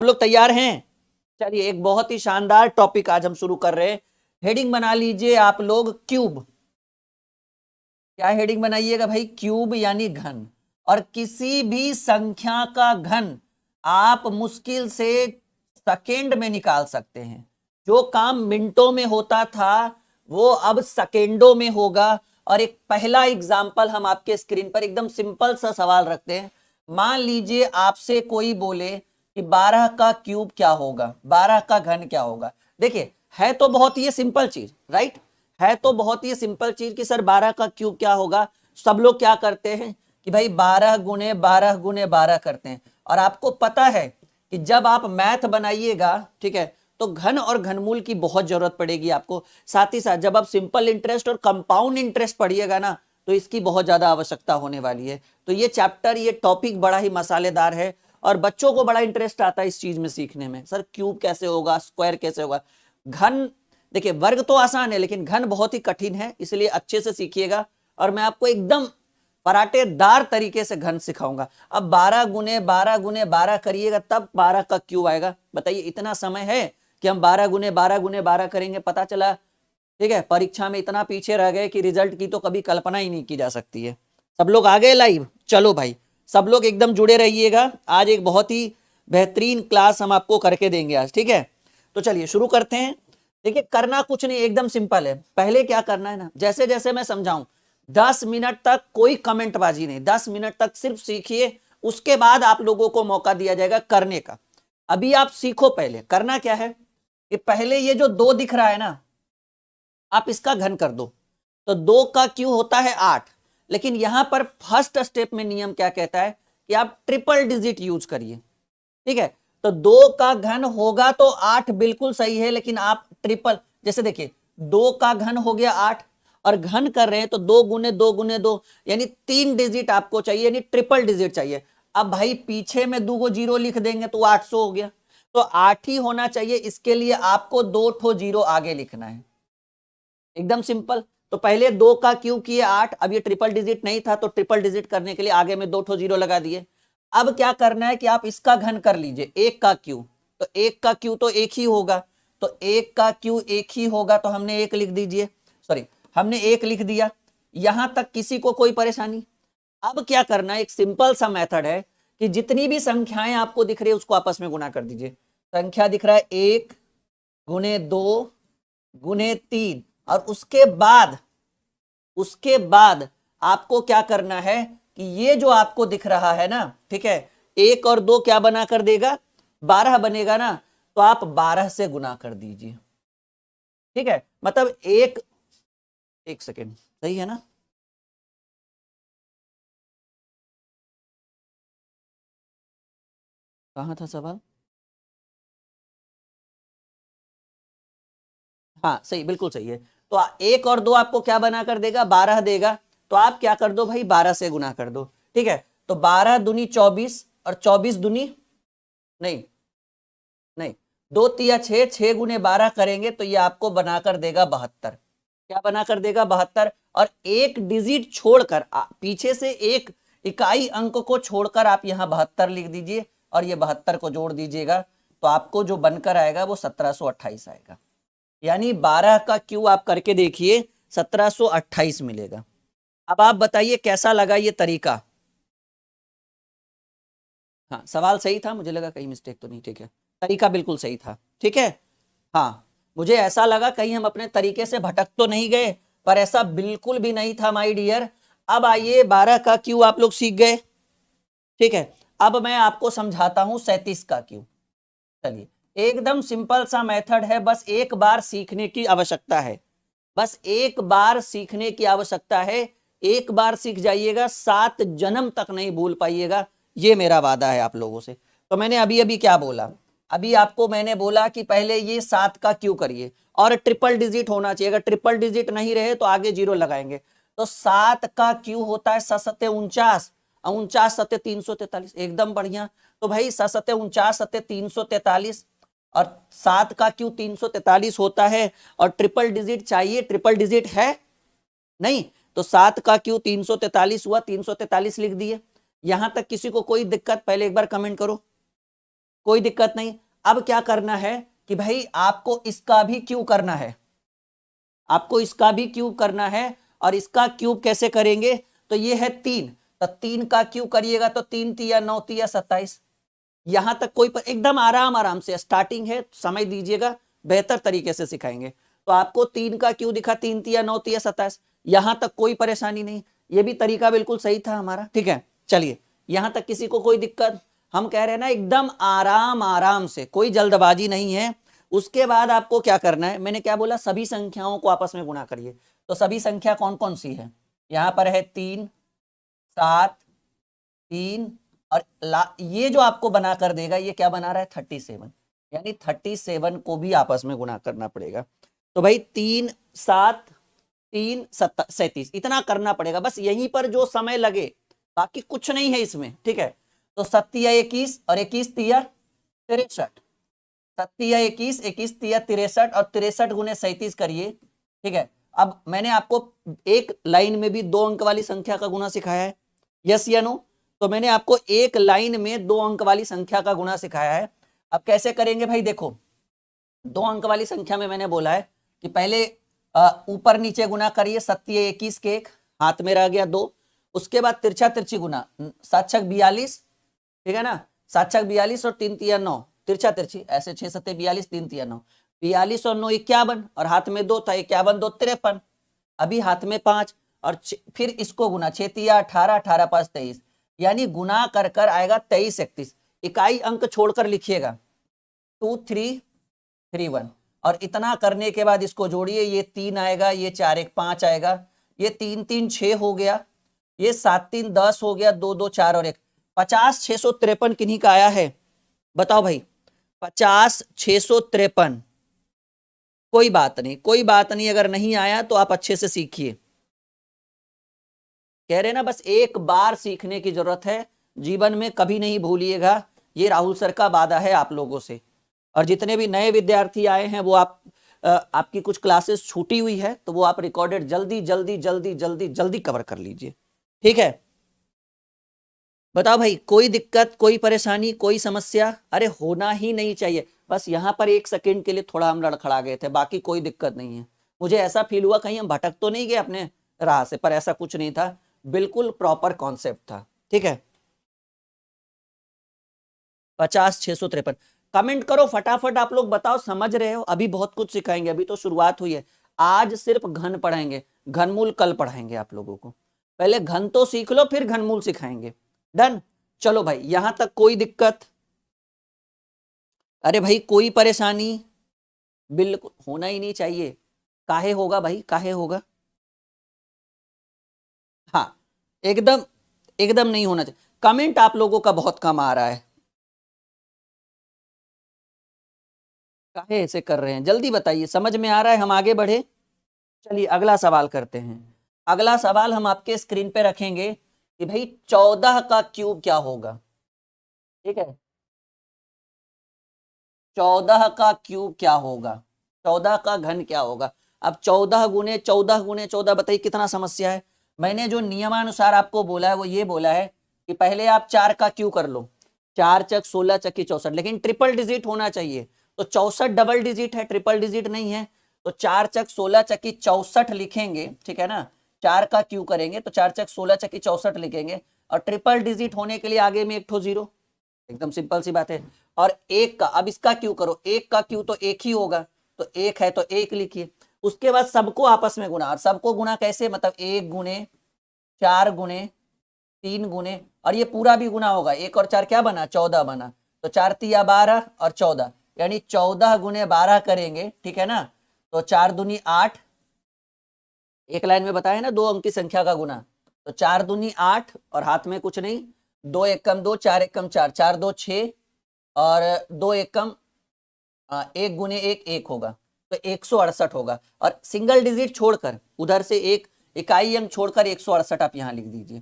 लोग तैयार हैं? चलिए एक बहुत ही शानदार टॉपिक आज हम शुरू कर रहे हैं। हेडिंग बना लीजिए आप लोग क्यूब। क्या हेडिंग बनाइएगा भाई? क्यूब यानी घन। और किसी भी संख्या का घन आप मुश्किल से सेकेंड में निकाल सकते हैं। जो काम मिनटों में होता था वो अब सेकेंडों में होगा। और एक पहला एग्जाम्पल हम आपके स्क्रीन पर एकदम सिंपल सा सवाल रखते हैं। मान लीजिए आपसे कोई बोले कि 12 का क्यूब क्या होगा, 12 का घन क्या होगा। देखिए है तो बहुत ही सिंपल चीज, राइट? है तो बहुत ही सिंपल चीज कि सर 12 का क्यूब क्या होगा। सब लोग क्या करते हैं कि भाई 12 गुने 12 गुने 12 करते हैं। और आपको पता है कि जब आप मैथ बनाइएगा, ठीक है, तो घन और घनमूल की बहुत जरूरत पड़ेगी आपको। साथ ही साथ जब आप सिंपल इंटरेस्ट और कंपाउंड इंटरेस्ट पढ़िएगा ना, तो इसकी बहुत ज्यादा आवश्यकता होने वाली है। तो ये चैप्टर, ये टॉपिक बड़ा ही मसालेदार है और बच्चों को बड़ा इंटरेस्ट आता है इस चीज में सीखने में। सर क्यूब कैसे होगा, स्क्वायर कैसे होगा, घन। देखिए वर्ग तो आसान है लेकिन घन बहुत ही कठिन है, इसलिए अच्छे से सीखिएगा। और मैं आपको एकदम पराठेदार तरीके से घन सिखाऊंगा। अब 12 गुने 12 गुने 12 करिएगा तब 12 का क्यूब आएगा। बताइए इतना समय है कि हम 12 गुने 12 गुने 12 करेंगे? पता चला, ठीक है, परीक्षा में इतना पीछे रह गए कि रिजल्ट की तो कभी कल्पना ही नहीं की जा सकती है। सब लोग आ गए लाइव? चलो भाई सब लोग एकदम जुड़े रहिएगा। आज एक बहुत ही बेहतरीन क्लास हम आपको करके देंगे आज, ठीक है? तो चलिए शुरू करते हैं। देखिए करना कुछ नहीं, एकदम सिंपल है। पहले क्या करना है ना, जैसे जैसे मैं समझाऊं 10 मिनट तक कोई कमेंटबाजी नहीं, 10 मिनट तक सिर्फ सीखिए। उसके बाद आप लोगों को मौका दिया जाएगा करने का। अभी आप सीखो। पहले करना क्या है कि पहले ये जो 2 दिख रहा है ना, आप इसका घन कर दो। तो 2 का क्यू होता है 8। लेकिन यहां पर फर्स्ट स्टेप में नियम क्या कहता है कि आप ट्रिपल डिजिट यूज करिए, ठीक है? तो 2 का घन होगा तो 8 बिल्कुल सही है, लेकिन आप ट्रिपल, जैसे देखिए 2 का घन हो गया 8 और घन कर रहे हैं तो 2 गुने 2 गुने 2 यानी 3 डिजिट आपको चाहिए, यानी ट्रिपल डिजिट चाहिए। अब भाई पीछे में 2 को जीरो लिख देंगे तो 800 हो गया। तो 8 ही होना चाहिए, इसके लिए आपको 2 ठो जीरो आगे लिखना है। एकदम सिंपल। तो पहले 2 का क्यूब किए 8, अब ये ट्रिपल डिजिट नहीं था तो ट्रिपल डिजिट करने के लिए आगे में 2 ठो जीरो लगा दिए। अब क्या करना है कि आप इसका घन कर लीजिए, 1 का क्यूब। तो 1 का क्यूब तो 1 ही होगा, तो 1 का क्यूब 1 ही होगा, तो हमने 1 लिख दीजिए, सॉरी हमने 1 लिख दिया। यहां तक किसी को कोई परेशानी? अब क्या करना है, एक सिंपल सा मेथड है कि जितनी भी संख्याएं आपको दिख रही है उसको आपस में गुना कर दीजिए। संख्या दिख रहा है 1 गुने 2 गुने 3, और उसके बाद आपको क्या करना है कि ये जो आपको दिख रहा है ना, ठीक है, 1 और 2 क्या बना कर देगा? 12 बनेगा ना, तो आप 12 से गुना कर दीजिए, ठीक है? मतलब एक सेकेंड, सही है ना? कहां था सवाल? हाँ सही, बिल्कुल सही है। तो 1 और 2 आपको क्या बना कर देगा? 12 देगा। तो आप क्या कर दो भाई, 12 से गुना कर दो, ठीक है? तो 12 दूनी 24 और 24 दूनी, नहीं नहीं, 2 तिया 6, 6 गुने 12 करेंगे तो ये आपको बनाकर देगा 72। क्या बनाकर देगा? 72। और एक डिजिट छोड़कर पीछे से एक इकाई अंक को छोड़कर आप यहाँ 72 लिख दीजिए और ये 72 को जोड़ दीजिएगा, तो आपको जो बनकर आएगा वो 1728 आएगा। यानी 12 का क्यू आप करके देखिए, 1728 मिलेगा। अब आप बताइए कैसा लगा ये तरीका? हाँ सवाल सही था, मुझे लगा कहीं मिस्टेक तो नहीं, ठीक है, तरीका बिल्कुल सही था, ठीक है। हाँ मुझे ऐसा लगा कहीं हम अपने तरीके से भटक तो नहीं गए, पर ऐसा बिल्कुल भी नहीं था माय डियर। अब आइए 12 का क्यू आप लोग सीख गए, ठीक है। अब मैं आपको समझाता हूं 37 का क्यू। चलिए एकदम सिंपल सा मेथड है, बस एक बार सीखने की आवश्यकता है, बस एक बार सीखने की आवश्यकता है। एक बार सीख जाइएगा, 7 जन्म तक नहीं भूल पाइएगा, ये मेरा वादा है आप लोगों से। तो मैंने अभी अभी क्या बोला? अभी आपको मैंने बोला कि पहले ये 7 का क्यू करिए और ट्रिपल डिजिट होना चाहिए। अगर ट्रिपल डिजिट नहीं रहे तो आगे जीरो लगाएंगे। तो 7 का क्यू होता है 7 49 7 343, एकदम बढ़िया। तो भाई 7 49 7 343 और 7 का क्यू 343 होता है और ट्रिपल डिजिट चाहिए, ट्रिपल डिजिट है नहीं, तो 7 का क्यू 343 हुआ, 343 लिख दिए। यहां तक किसी को कोई दिक्कत? पहले एक बार कमेंट करो, कोई दिक्कत नहीं। अब क्या करना है कि भाई आपको इसका भी क्यूब करना है, आपको इसका भी क्यूब करना है। और इसका क्यूब कैसे करेंगे, तो ये है 3, तो 3 का क्यूब करिएगा तो 3 तिया 9 तिया 27। यहां तक कोई एकदम आराम से, स्टार्टिंग है, समय दीजिएगा, बेहतर तरीके से सिखाएंगे। तो आपको 3 का क्यूब दिखा, 3 तिया 9 तिया 27, यहां तक कोई परेशानी नहीं, ये भी तरीका बिल्कुल सही था हमारा, ठीक है। चलिए यहां तक किसी को कोई दिक्कत, हम कह रहे हैं ना एकदम आराम से, कोई जल्दबाजी नहीं है। उसके बाद आपको क्या करना है, मैंने क्या बोला, सभी संख्याओं को आपस में गुणा करिए। तो सभी संख्या कौन कौन सी है, यहां पर है 3, 7, 3 और ये जो आपको बना कर देगा, ये क्या बना रहा है 37, यानी 37 को भी आपस में गुणा करना पड़ेगा। तो भाई 3, 7, 3, 37 इतना करना पड़ेगा, बस यहीं पर जो समय लगे, बाकी कुछ नहीं है इसमें, ठीक है। तो 7 21 और 21 तिया 63, 7 21, 21 तिया 63 और 63 गुने 37 करिए, ठीक है। अब मैंने आपको एक लाइन में भी 2 अंक वाली संख्या का गुणा सिखाया है, यस या नो। तो मैंने आपको एक लाइन में 2 अंक वाली संख्या का गुणा सिखाया है। अब कैसे करेंगे भाई, देखो 2 अंक वाली संख्या में मैंने बोला है कि पहले ऊपर नीचे गुना करिए, 7 21 के 1 हाथ में रह गया 2, उसके बाद तिरछा तिरछी गुना, 7 छक 42, ठीक है ना, 7 छक 42 और 3 तिया 9, तिरछा तिरछी ऐसे 6 7 42, 3 तिया 9, 42 और 9 51 और हाथ में 2 था, 51 2 53, अभी हाथ में 5 और फिर इसको गुना, 6 तिया 18, 18 5 23, यानी गुना कर कर आएगा 23 31। इकाई अंक छोड़कर लिखिएगा 2331 और इतना करने के बाद इसको जोड़िए, ये 3 आएगा, ये 4 1 5 आएगा, ये 3 3 6 हो गया, ये 7 3 10 हो गया, 2 2 4 और 1 50 653 किन्हीं का आया है, बताओ भाई 50 653। कोई बात नहीं, कोई बात नहीं, अगर नहीं आया तो आप अच्छे से सीखिए, कह रहे ना बस एक बार सीखने की जरूरत है, जीवन में कभी नहीं भूलिएगा। ये राहुल सर का वादा है आप लोगों से। और जितने भी नए विद्यार्थी आए हैं वो आपकी कुछ क्लासेस छूटी हुई है तो वो आप रिकॉर्डेड जल्दी जल्दी जल्दी जल्दी जल्दी कवर कर लीजिए, ठीक है। बताओ भाई कोई दिक्कत, कोई परेशानी, कोई समस्या, अरे होना ही नहीं चाहिए, बस यहां पर 1 सेकेंड के लिए थोड़ा हम लड़खड़ा गए थे, बाकी कोई दिक्कत नहीं है। मुझे ऐसा फील हुआ कहीं हम भटक तो नहीं गए अपने राह से, पर ऐसा कुछ नहीं था, बिल्कुल प्रॉपर कॉन्सेप्ट था, ठीक है। 50 653 कमेंट करो फटाफट, आप लोग बताओ समझ रहे हो, अभी बहुत कुछ सिखाएंगे, अभी तो शुरुआत हुई है। आज सिर्फ घन पढ़ाएंगे, घनमूल कल पढ़ाएंगे आप लोगों को, पहले घन तो सीख लो फिर घनमूल सिखाएंगे, डन। चलो भाई यहां तक कोई दिक्कत, अरे भाई कोई परेशानी, बिल्कुल होना ही नहीं चाहिए, काहे होगा भाई, काहे होगा, हाँ एकदम एकदम नहीं होना चाहिए। कमेंट आप लोगों का बहुत कम आ रहा है, काहे ऐसे कर रहे हैं, जल्दी बताइए, समझ में आ रहा है, हम आगे बढ़े। चलिए अगला सवाल करते हैं। अगला सवाल हम आपके स्क्रीन पे रखेंगे कि भाई 14 का क्यूब क्या होगा, ठीक है। 14 का क्यूब क्या होगा, 14 का घन क्या होगा। अब 14 गुने 14 गुने 14 बताइए कितना समस्या है। मैंने जो नियमानुसार आपको बोला है वो ये बोला है कि पहले आप 4 का क्यूब कर लो, 4 चक 16 चक्की 64, लेकिन ट्रिपल डिजिट होना चाहिए। तो 64 डबल डिजिट है, ट्रिपल डिजिट नहीं है, तो 4 चक 16 चक्की 64 लिखेंगे, ठीक है ना। 4 का क्यूब करेंगे तो 4 चक 16 चक्की 64 लिखेंगे, और ट्रिपल डिजिट होने के लिए आगे में एक ठो जीरो, एकदम सिंपल सी बात है। और 1 का, अब इसका क्यू करो, 1 का क्यू तो 1 ही होगा, तो 1 है तो 1 लिखिए। उसके बाद सबको आपस में गुना, और सबको गुना कैसे, मतलब 1 गुने 4 गुने 3 गुने, और ये पूरा भी गुना होगा, 1 और 4 क्या बना 14 बना, तो 4 तिया 12 और 14, यानी 14 गुने 12 करेंगे, ठीक है ना। तो 4 दूनी 8, एक लाइन में बताया ना 2 अंक की संख्या का गुना, तो 4 दूनी 8 और हाथ में कुछ नहीं, 2 एकम 2, 4 एकम 4, 4 2 6 और 2 एकम 1 गुने 1 1 होगा, तो 168 होगा। और सिंगल डिजिट छोड़कर उधर से एक इकाई अंक छोड़कर 168 आप यहाँ लिख दीजिए,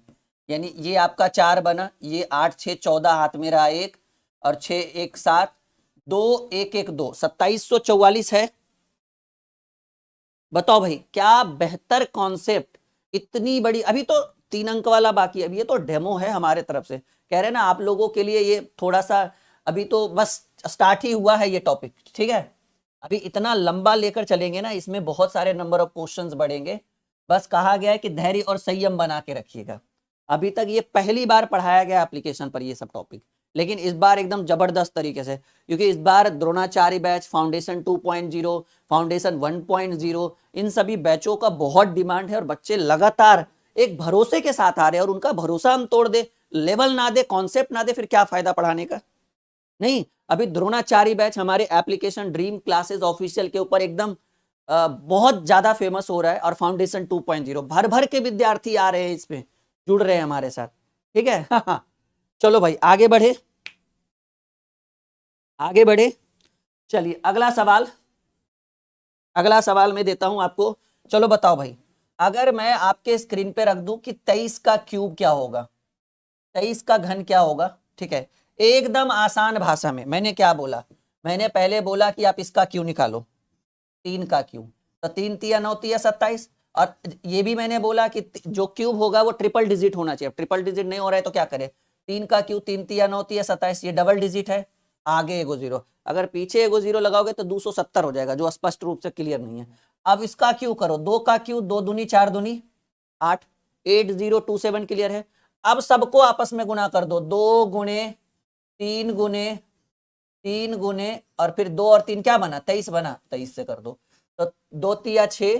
यानी ये आपका 4 बना, ये 8 6 14 हाथ में रहा 1 और 6 1 7 2 1 1 2 2744 है। बताओ भाई क्या बेहतर कॉन्सेप्ट, इतनी बड़ी, अभी तो 3 अंक वाला बाकी है, अभी ये तो डेमो है हमारे तरफ से, कह रहे ना आप लोगों के लिए ये थोड़ा सा अभी तो बस स्टार्ट ही हुआ है ये टॉपिक, ठीक है। अभी इतना लंबा लेकर चलेंगे ना, इसमें बहुत सारे नंबर ऑफ क्वेश्चंस बढ़ेंगे। बस कहा गया है कि धैर्य और संयम बना के रखिएगा। अभी तक ये पहली बार पढ़ाया गया एप्लीकेशन पर ये सब टॉपिक, लेकिन इस बार एकदम जबरदस्त तरीके से, क्योंकि इस बार द्रोणाचार्य बैच, फाउंडेशन 2.0, फाउंडेशन 1.0, इन सभी बैचों का बहुत डिमांड है और बच्चे लगातार एक भरोसे के साथ आ रहे हैं। और उनका भरोसा हम तोड़ दे, लेवल ना दे, कॉन्सेप्ट ना दे, फिर क्या फायदा पढ़ाने का। नहीं, अभी द्रोणाचार्य बैच हमारे एप्लीकेशन ड्रीम क्लासेस ऑफिशियल के ऊपर एकदम बहुत ज्यादा फेमस हो रहा है। और फाउंडेशन 2.0 भर भर के विद्यार्थी आ रहे हैं, इसमें जुड़ रहे हैं हमारे साथ, ठीक है। चलो भाई आगे बढ़े, आगे बढ़े। चलिए अगला सवाल, अगला सवाल मैं देता हूं आपको। चलो बताओ भाई, अगर मैं आपके स्क्रीन पे रख दूं कि 23 का क्यूब क्या होगा, 23 का घन क्या होगा, ठीक है। एकदम आसान भाषा में मैंने क्या बोला, मैंने पहले बोला कि आप इसका क्यू निकालो, 3 का क्यू, तो 3 तिया 9 तिया 27। और ये भी मैंने बोला कि जो क्यूब होगा वो ट्रिपल डिजिट होना चाहिए। ट्रिपल डिजिट नहीं हो रहा है तो क्या करें, 3 का क्यू, 3 तिया 9 तिया 27, ये डबल डिजिट है, आगे एगो जीरो, अगर पीछे एगो जीरो लगाओगे तो 270 हो जाएगा, जो स्पष्ट रूप से क्लियर नहीं है। अब इसका क्यू करो, 2 का क्यू, 2 दूनी 4 दूनी 8, 8027 क्लियर है। अब सबको आपस में गुना कर दो, 2 गुणे 3 गुणे 3 गुणे और फिर 2 और 3 क्या बना, 23 बना, 23 से कर दो। तो 2 तिया 6,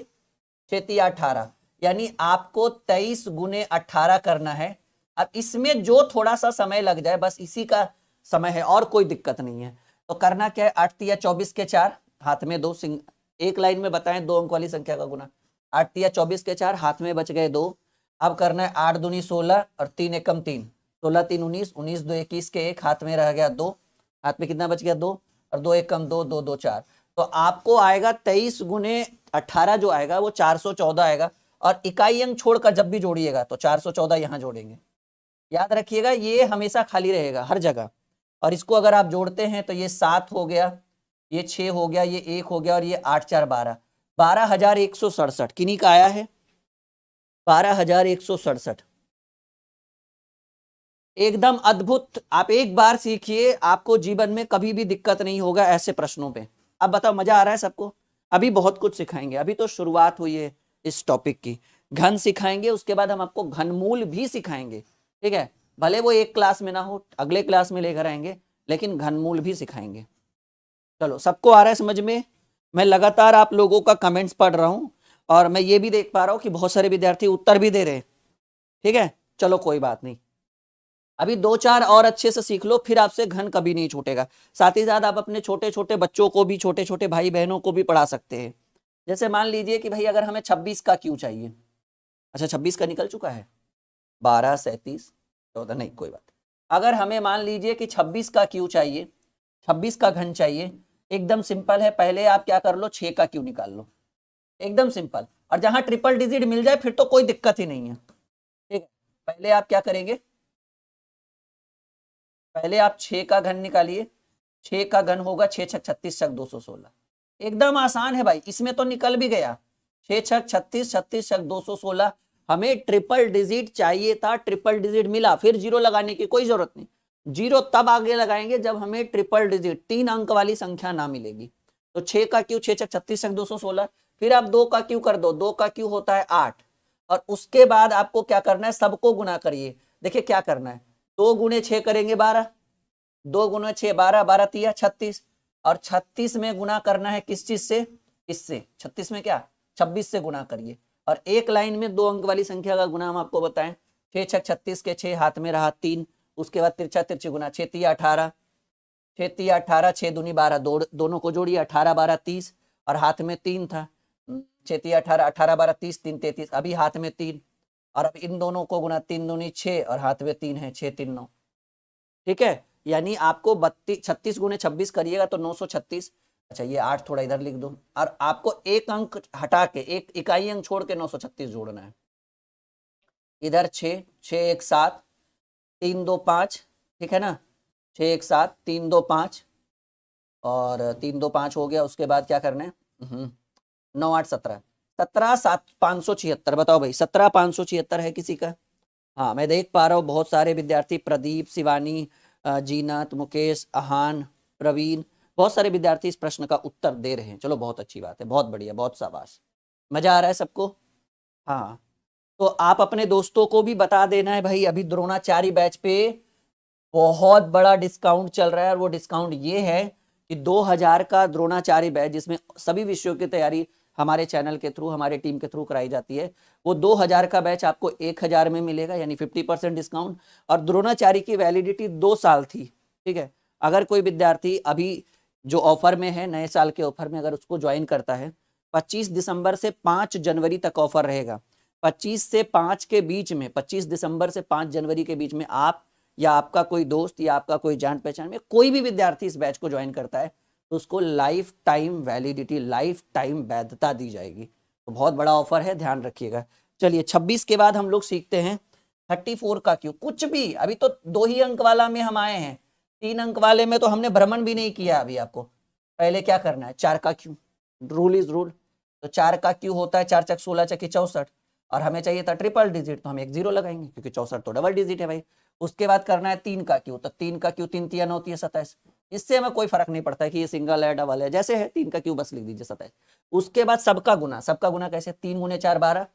6 तिया 18, यानी आपको 23 गुणे 18 करना है। अब इसमें जो थोड़ा सा समय लग जाए बस इसी का समय है, और कोई दिक्कत नहीं है। तो करना क्या है, 8 तिया 24 के 4, हाथ में 2, एक लाइन में बताएं 2 अंक वाली संख्या का गुना। 8 तिया 24 के 4, हाथ में बच गए 2। अब करना है 8 दूनी 16 और 3 एकम 3, 16 3 19, 19 2 21 के 1, हाथ में रह गया 2, हाथ में कितना बच गया 2, और 2 एकम 2, 2 2 4। तो आपको आएगा 23 गुने 18 जो आएगा वो 414 आएगा। और इकाई अंक छोड़कर जब भी जोड़िएगा तो 414 यहां जोड़ेंगे, याद रखिएगा ये हमेशा खाली रहेगा हर जगह। और इसको अगर आप जोड़ते हैं तो ये 7 हो गया, ये 6 हो गया, ये 1 हो गया, और ये 8 4 12, 12,167 किन्हीं का आया है, 12,167। एकदम अद्भुत, आप एक बार सीखिए, आपको जीवन में कभी भी दिक्कत नहीं होगा ऐसे प्रश्नों पे। अब बताओ मजा आ रहा है सबको, अभी बहुत कुछ सिखाएंगे, अभी तो शुरुआत हुई है इस टॉपिक की। घन सिखाएंगे, उसके बाद हम आपको घनमूल भी सिखाएंगे, ठीक है। भले वो एक क्लास में ना हो, अगले क्लास में लेकर आएंगे, लेकिन घनमूल भी सिखाएंगे। चलो सबको आ रहा है समझ में। मैं लगातार आप लोगों का कमेंट्स पढ़ रहा हूं और मैं ये भी देख पा रहा हूं कि बहुत सारे विद्यार्थी उत्तर भी दे रहे हैं, ठीक है। चलो कोई बात नहीं, अभी 2-4 और अच्छे से सीख लो, फिर आपसे घन कभी नहीं छूटेगा। साथ ही साथ आप अपने छोटे छोटे बच्चों को भी, छोटे छोटे भाई बहनों को भी पढ़ा सकते हैं। जैसे मान लीजिए कि भाई अगर हमें 26 का क्यू चाहिए, अच्छा 26 का निकल चुका है, 12 37 14, नहीं कोई बात। अगर हमें मान लीजिए कि 26 का क्यू चाहिए, 26 का घन चाहिए, एकदम सिंपल है, पहले आप क्या कर लो, 6 का क्यू निकाल लो, एकदम सिंपल। और जहां ट्रिपल डिजिट मिल जाए फिर तो कोई दिक्कत ही नहीं है, ठीक है। पहले आप क्या करेंगे, पहले आप 6 का घन निकालिए, 6 का घन होगा 6 छक 36 छक 216, एकदम आसान है भाई, इसमें तो निकल भी गया। 6 छक 36, 36 छक 216, हमें ट्रिपल डिजिट चाहिए था, ट्रिपल डिजिट मिला, फिर जीरो लगाने की कोई जरूरत नहीं। जीरो तब आगे लगाएंगे जब हमें ट्रिपल डिजिट 3 अंक वाली संख्या ना मिलेगी। तो 6 का क्यू 6 छक 36 छक 216, फिर आप 2 का क्यू कर दो, 2 का क्यू होता है 8। और उसके बाद आपको क्या करना है, सबको गुना करिए। देखिए क्या करना है, 2 गुणे 6 करेंगे 12, 2 गुना 6 12, 12 तिया 36, और 36 में गुना करना है किस चीज से, इससे 36 में क्या 26 से गुना करिए। और एक लाइन में 2 अंक वाली संख्या का गुना हम आपको बताएं, 6 छक 36 के 6, हाथ में रहा 3, उसके बाद तिरछा तिरछी गुना, 6 तिया 18, 6 तिया 18, 6 दूनी 12, दोनों को जोड़िए, 18 12 30, और हाथ में 3 था, 6 तिया 18, 18 12 30, 3 33, अभी हाथ में 3, और अब इन दोनों को गुना, 3 दूनी 6 और हाथ में 3 है, 6 3 9, ठीक है। यानी आपको 36 गुणे 26 करिएगा तो 936। अच्छा ये 8 थोड़ा इधर लिख दो, और आपको एक अंक हटा के, एक इकाई अंक छोड़ के 936 जोड़ना है। इधर 6 6 1 7 3 2 5, ठीक है ना, 6 1 7 3 2 5, और 3 2 5 हो गया। उसके बाद क्या करना है, 9 8 17, 17 7 576, बताओ भाई 17 576 है किसी का। हाँ मैं देख पा रहा हूँ बहुत सारे विद्यार्थी, प्रदीप, शिवानी, जीनत, मुकेश, आहान, प्रवीण, बहुत सारे विद्यार्थी इस प्रश्न का उत्तर दे रहे हैं। चलो बहुत अच्छी बात है, बहुत बढ़िया, बहुत शाबाश। मजा आ रहा है सबको? हाँ, तो आप अपने दोस्तों को भी बता देना है भाई, अभी द्रोणाचार्य बैच पे बहुत बड़ा डिस्काउंट चल रहा है। और वो डिस्काउंट ये है कि 2000 का द्रोणाचार्य बैच, जिसमें सभी विषयों की तैयारी हमारे चैनल के थ्रू, हमारे टीम के थ्रू कराई जाती है, वो 2000 का बैच आपको 1000 में मिलेगा, यानी 50% डिस्काउंट। और द्रोणाचार्य की वैलिडिटी 2 साल थी, ठीक है। अगर कोई विद्यार्थी अभी जो ऑफर में है, नए साल के ऑफर में, अगर उसको ज्वाइन करता है, 25 दिसंबर से 5 जनवरी तक ऑफर रहेगा। 25 से 5 के बीच में, 25 दिसंबर से 5 जनवरी के बीच में आप या आपका कोई दोस्त या आपका कोई जान पहचान में कोई भी विद्यार्थी इस बैच को ज्वाइन करता है, तो उसको life time validity, life time वैधता दी जाएगी। तो बहुत बड़ा ऑफर है, ध्यान रखिएगा। चलिए 26 के बाद हम लोग सीखते हैं 34 का क्यों। कुछ भी, अभी तो 2 ही अंक वाला में हम आए हैं, 3 अंक वाले में तो हमने भ्रमण भी नहीं किया। अभी आपको पहले क्या करना है, 4 का क्यों, रूल इज रूल। तो 4 का क्यों होता है, 4 चक 16 चकी 64, और हमें चाहिए था ट्रिपल डिजिट, तो हम 1 0 लगाएंगे, क्योंकि 64 तो डबल डिजिट है भाई। उसके बाद करना है 3 का क्यों, तो 3 का क्यों 3 3 9 3 27। इससे हमें कोई फर्क नहीं पड़ता है कि ये सिंगल है डबल है, जैसे है 3 का क्यों बस लिख दीजिए 27। उसके बाद सबका गुना, सबका गुना कैसे, 3 गुने 4 12,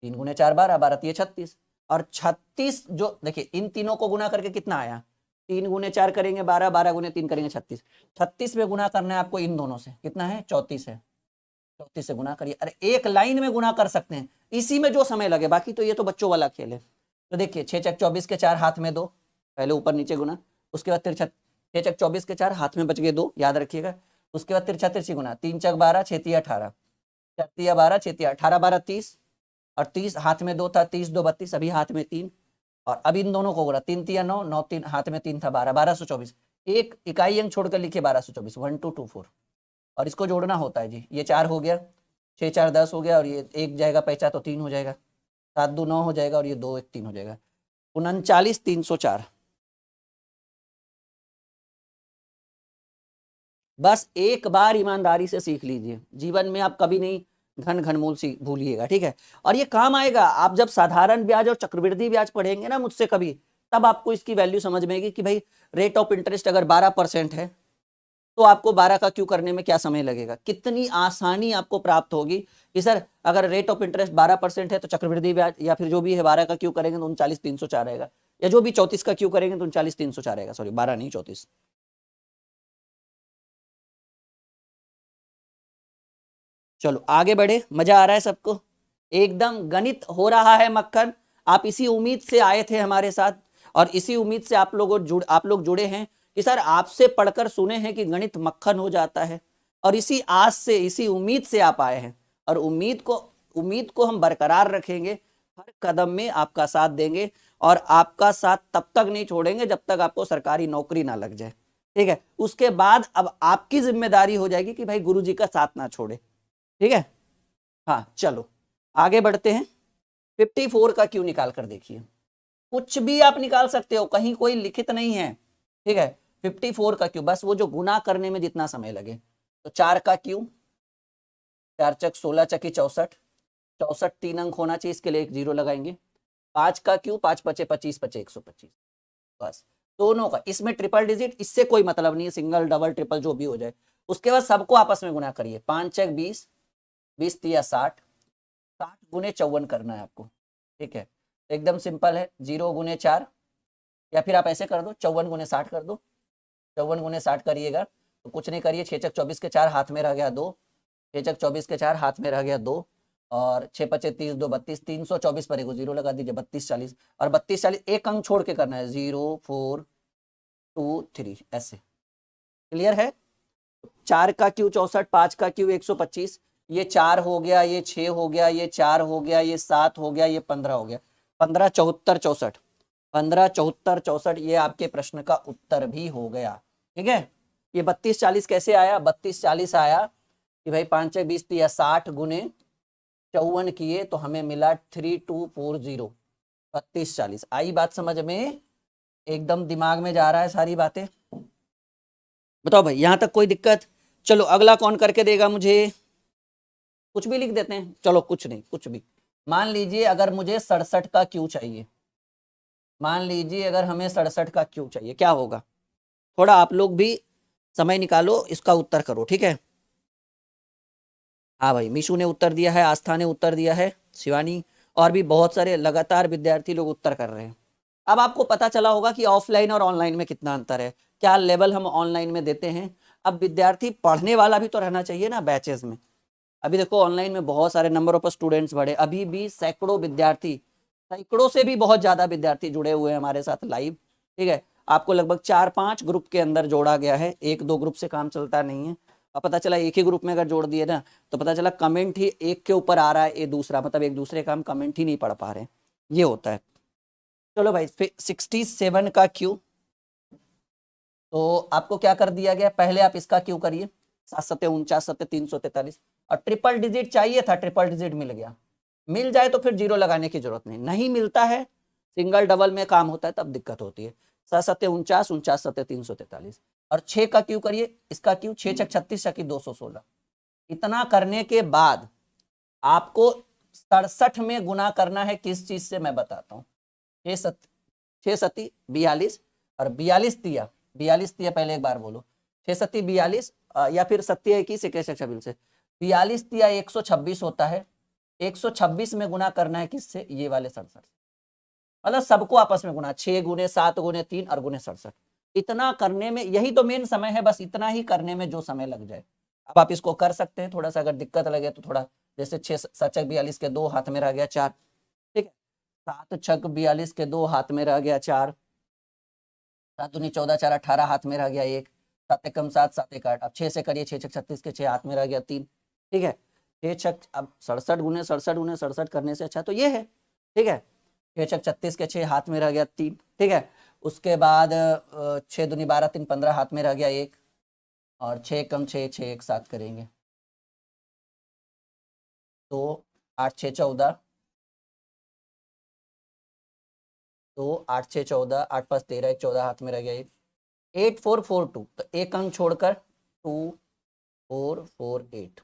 3 गुने 4 12, 12 3 36, और 36 जो देखिए इन तीनों को गुना करके कितना आया, 3 गुने 4 करेंगे 12, 12 गुने 3 करेंगे 36, 36 में गुना करना है आपको इन दोनों से, कितना है 34 है, 34 से गुना करिए। अरे एक लाइन में गुना कर सकते हैं, इसी में जो समय लगे, बाकी तो ये तो बच्चों वाला खेल है। तो देखिए 6 चक 24 के 4 हाथ में 2, पहले ऊपर नीचे गुना, उसके बाद 6 चक 24 के 4 हाथ में बच गए 2, याद रखिएगा। उसके बाद तिरछा तिरछी गुना, 3 चक 12, 6 तिया 18, 4 तिया 12, 6 तिया 18, 12 30, और 30 हाथ में 2 था, 30 2 32, अभी हाथ में 3, और अब इन दोनों को गुना, 3 तिया 9, 9 3 हाथ में 3 था 12, 1224। एक इकाई अंक छोड़कर लिखिए 1224, 1 2 2 4, और इसको जोड़ना होता है जी। ये 4 हो गया, 6 4 10 हो गया, और ये एक जाएगा पैंचा तो 3 हो जाएगा, 7 2 9 हो जाएगा, और ये 2 1 3 हो जाएगा, 39 304। बस एक बार ईमानदारी से सीख लीजिए, जीवन में आप कभी नहीं घन घनमूल भूलिएगा, ठीक है। और ये काम आएगा, आप जब साधारण ब्याज और चक्रवृद्धि ब्याज पढ़ेंगे ना मुझसे कभी, तब आपको इसकी वैल्यू समझ में आएगी कि भाई रेट ऑफ इंटरेस्ट अगर 12% है, तो आपको 12 का क्यों करने में क्या समय लगेगा, कितनी आसानी आपको प्राप्त होगी कि सर अगर रेट ऑफ इंटरेस्ट 12% है तो चक्रवृद्धि ब्याज या फिर जो भी है 12 का क्यों करेंगे तो 39 304 रहेगा, या जो भी 34 का क्यों करेंगे तो 39 304 रहेगा, सॉरी 12 नहीं 34। चलो आगे बढ़े, मजा आ रहा है सबको, एकदम गणित हो रहा है मक्खन। आप इसी उम्मीद से आए थे हमारे साथ, और इसी उम्मीद से आप लोग जुड़े हैं कि सर आपसे पढ़कर सुने हैं कि गणित मक्खन हो जाता है, और इसी आस से, इसी उम्मीद से आप आए हैं, और उम्मीद को हम बरकरार रखेंगे, हर कदम में आपका साथ देंगे, और आपका साथ तब तक नहीं छोड़ेंगे जब तक आपको सरकारी नौकरी ना लग जाए, ठीक है। उसके बाद अब आपकी जिम्मेदारी हो जाएगी कि भाई गुरुजी का साथ ना छोड़े, ठीक है। हाँ चलो आगे बढ़ते हैं। 54 का क्यों निकाल कर देखिए, कुछ भी आप निकाल सकते हो, कहीं कोई लिखित नहीं है, ठीक है। 54 का क्यों, बस वो जो गुना करने में जितना समय लगे, तो 4 का क्यों, 4 चक 16 चकी 64, 64 3 अंक होना चाहिए, इसके लिए 1 0 लगाएंगे। 5 का क्यों, 5 पचे 25 पचे 125, बस दोनों का, इसमें ट्रिपल डिजिट, इससे कोई मतलब नहीं है, सिंगल डबल ट्रिपल जो भी हो जाए। उसके बाद सबको आपस में गुना करिए, 5 चक 20, 20 तिया 60, 60 गुने 54 करना है आपको, ठीक है। एकदम सिंपल है, 0 गुने 4, या फिर आप ऐसे कर दो 54 गुने 60 कर दो, 54 गुने 60 करिएगा तो कुछ नहीं करिए, 6 चक 24 के 4 हाथ में रह गया 2, 6 चक 24 के 4 हाथ में रह गया 2, और 6 पचे 30 2 32, 324 पर एक 0 लगा दीजिए, 32 40, और 32 40 एक अंक छोड़ के करना है, 0 4 2 3, ऐसे, क्लियर है। 4 का क्यों 64, 5 का क्यों 125, ये 4 हो गया, ये 6 हो गया, ये 4 हो गया, ये 7 हो गया, ये 15 हो गया, 15 74 64, 15 74 64, ये आपके प्रश्न का उत्तर भी हो गया, ठीक है। ये 32 40 कैसे आया, 32 40 आया कि भाई 5 20 या 60 गुने 54 किए तो हमें मिला 3240, 32 40। आई बात समझ में, एकदम दिमाग में जा रहा है सारी बातें, बताओ भाई यहां तक कोई दिक्कत। चलो अगला कौन करके देगा मुझे, कुछ भी लिख देते हैं, चलो कुछ नहीं, कुछ भी। मान लीजिए अगर मुझे 67 का क्यों चाहिए, मान लीजिए अगर हमें 67 का क्यूब चाहिए, क्या होगा? थोड़ा आप लोग भी समय निकालो, इसका उत्तर करो, ठीक है। हाँ भाई, मीशू ने उत्तर दिया है, आस्था ने उत्तर दिया है, शिवानी और भी बहुत सारे लगातार विद्यार्थी लोग उत्तर कर रहे हैं। अब आपको पता चला होगा कि ऑफलाइन और ऑनलाइन में कितना अंतर है, क्या लेवल हम ऑनलाइन में देते हैं। अब विद्यार्थी पढ़ने वाला भी तो रहना चाहिए ना बैचेस में। अभी देखो ऑनलाइन में बहुत सारे नंबर ऑफ स्टूडेंट्स बढ़े, अभी भी सैकड़ों विद्यार्थी, सैकड़ों से भी बहुत ज्यादा विद्यार्थी जुड़े हुए हैं हमारे साथ लाइव, ठीक है। आपको लगभग 4-5 ग्रुप के अंदर जोड़ा गया है, 1-2 ग्रुप से काम चलता नहीं है। और पता चला एक ही ग्रुप में अगर जोड़ दिए ना, तो पता चला कमेंट ही एक के ऊपर आ रहा है, ये दूसरा, मतलब एक दूसरे का हम कमेंट ही नहीं पढ़ पा रहे हैं, ये होता है। चलो भाई, 67 का क्यू, तो आपको क्या कर दिया गया, पहले आप इसका क्यू करिए, 7-7-49-7-343, और ट्रिपल डिजिट चाहिए था, ट्रिपल डिजिट मिल गया। मिल जाए तो फिर जीरो लगाने की जरूरत नहीं, नहीं मिलता है, सिंगल डबल में काम होता है तब दिक्कत होती है। 7-7-49-49-7-343, और 6 का क्यू करिए, इसका क्यू 6-6-36 216। इतना करने के बाद आपको 67 में गुना करना है, किस चीज से मैं बताता हूँ। 6-7 42, और 42 तिया पहले एक बार बोलो, 6-7 42, या फिर 7-21 21 से 42 तिया 126 होता है। 126 में गुना करना है किससे, ये वाले 67, मतलब सबको आपस में गुना, 6 गुने 7 गुने 3 और गुने 67। इतना करने में, यही तो मेन समय है, बस इतना ही करने में जो समय लग जाए। अब आप इसको कर सकते हैं, थोड़ा सा अगर दिक्कत लगे तो थोड़ा, जैसे 6-7-42 के 2 हाथ में रह गया 4, ठीक है। 7-6-42 के 2 हाथ में रह गया 4, 7-14 18 हाथ में रह गया 1, 7-1 7 7-1 8। अब 6 से करिए, 6-6-36 के 6 हाथ में रह गया 3, ठीक है। 6-6, अब 67 गुने 67 गुने 67 करने से अच्छा तो ये है, ठीक है। 6-6-36 के 6 हाथ में रह गया 3, ठीक है। उसके बाद 6 दूनी 12 3 15 हाथ में रह गया 1, और 6 कम 6 6 एक साथ करेंगे तो 8-6-14, तो 8-6-14, 8-5-13, 14 हाथ में रह गया 1, 8-4-4-2, तो एक अंक छोड़कर 2-4-4-8,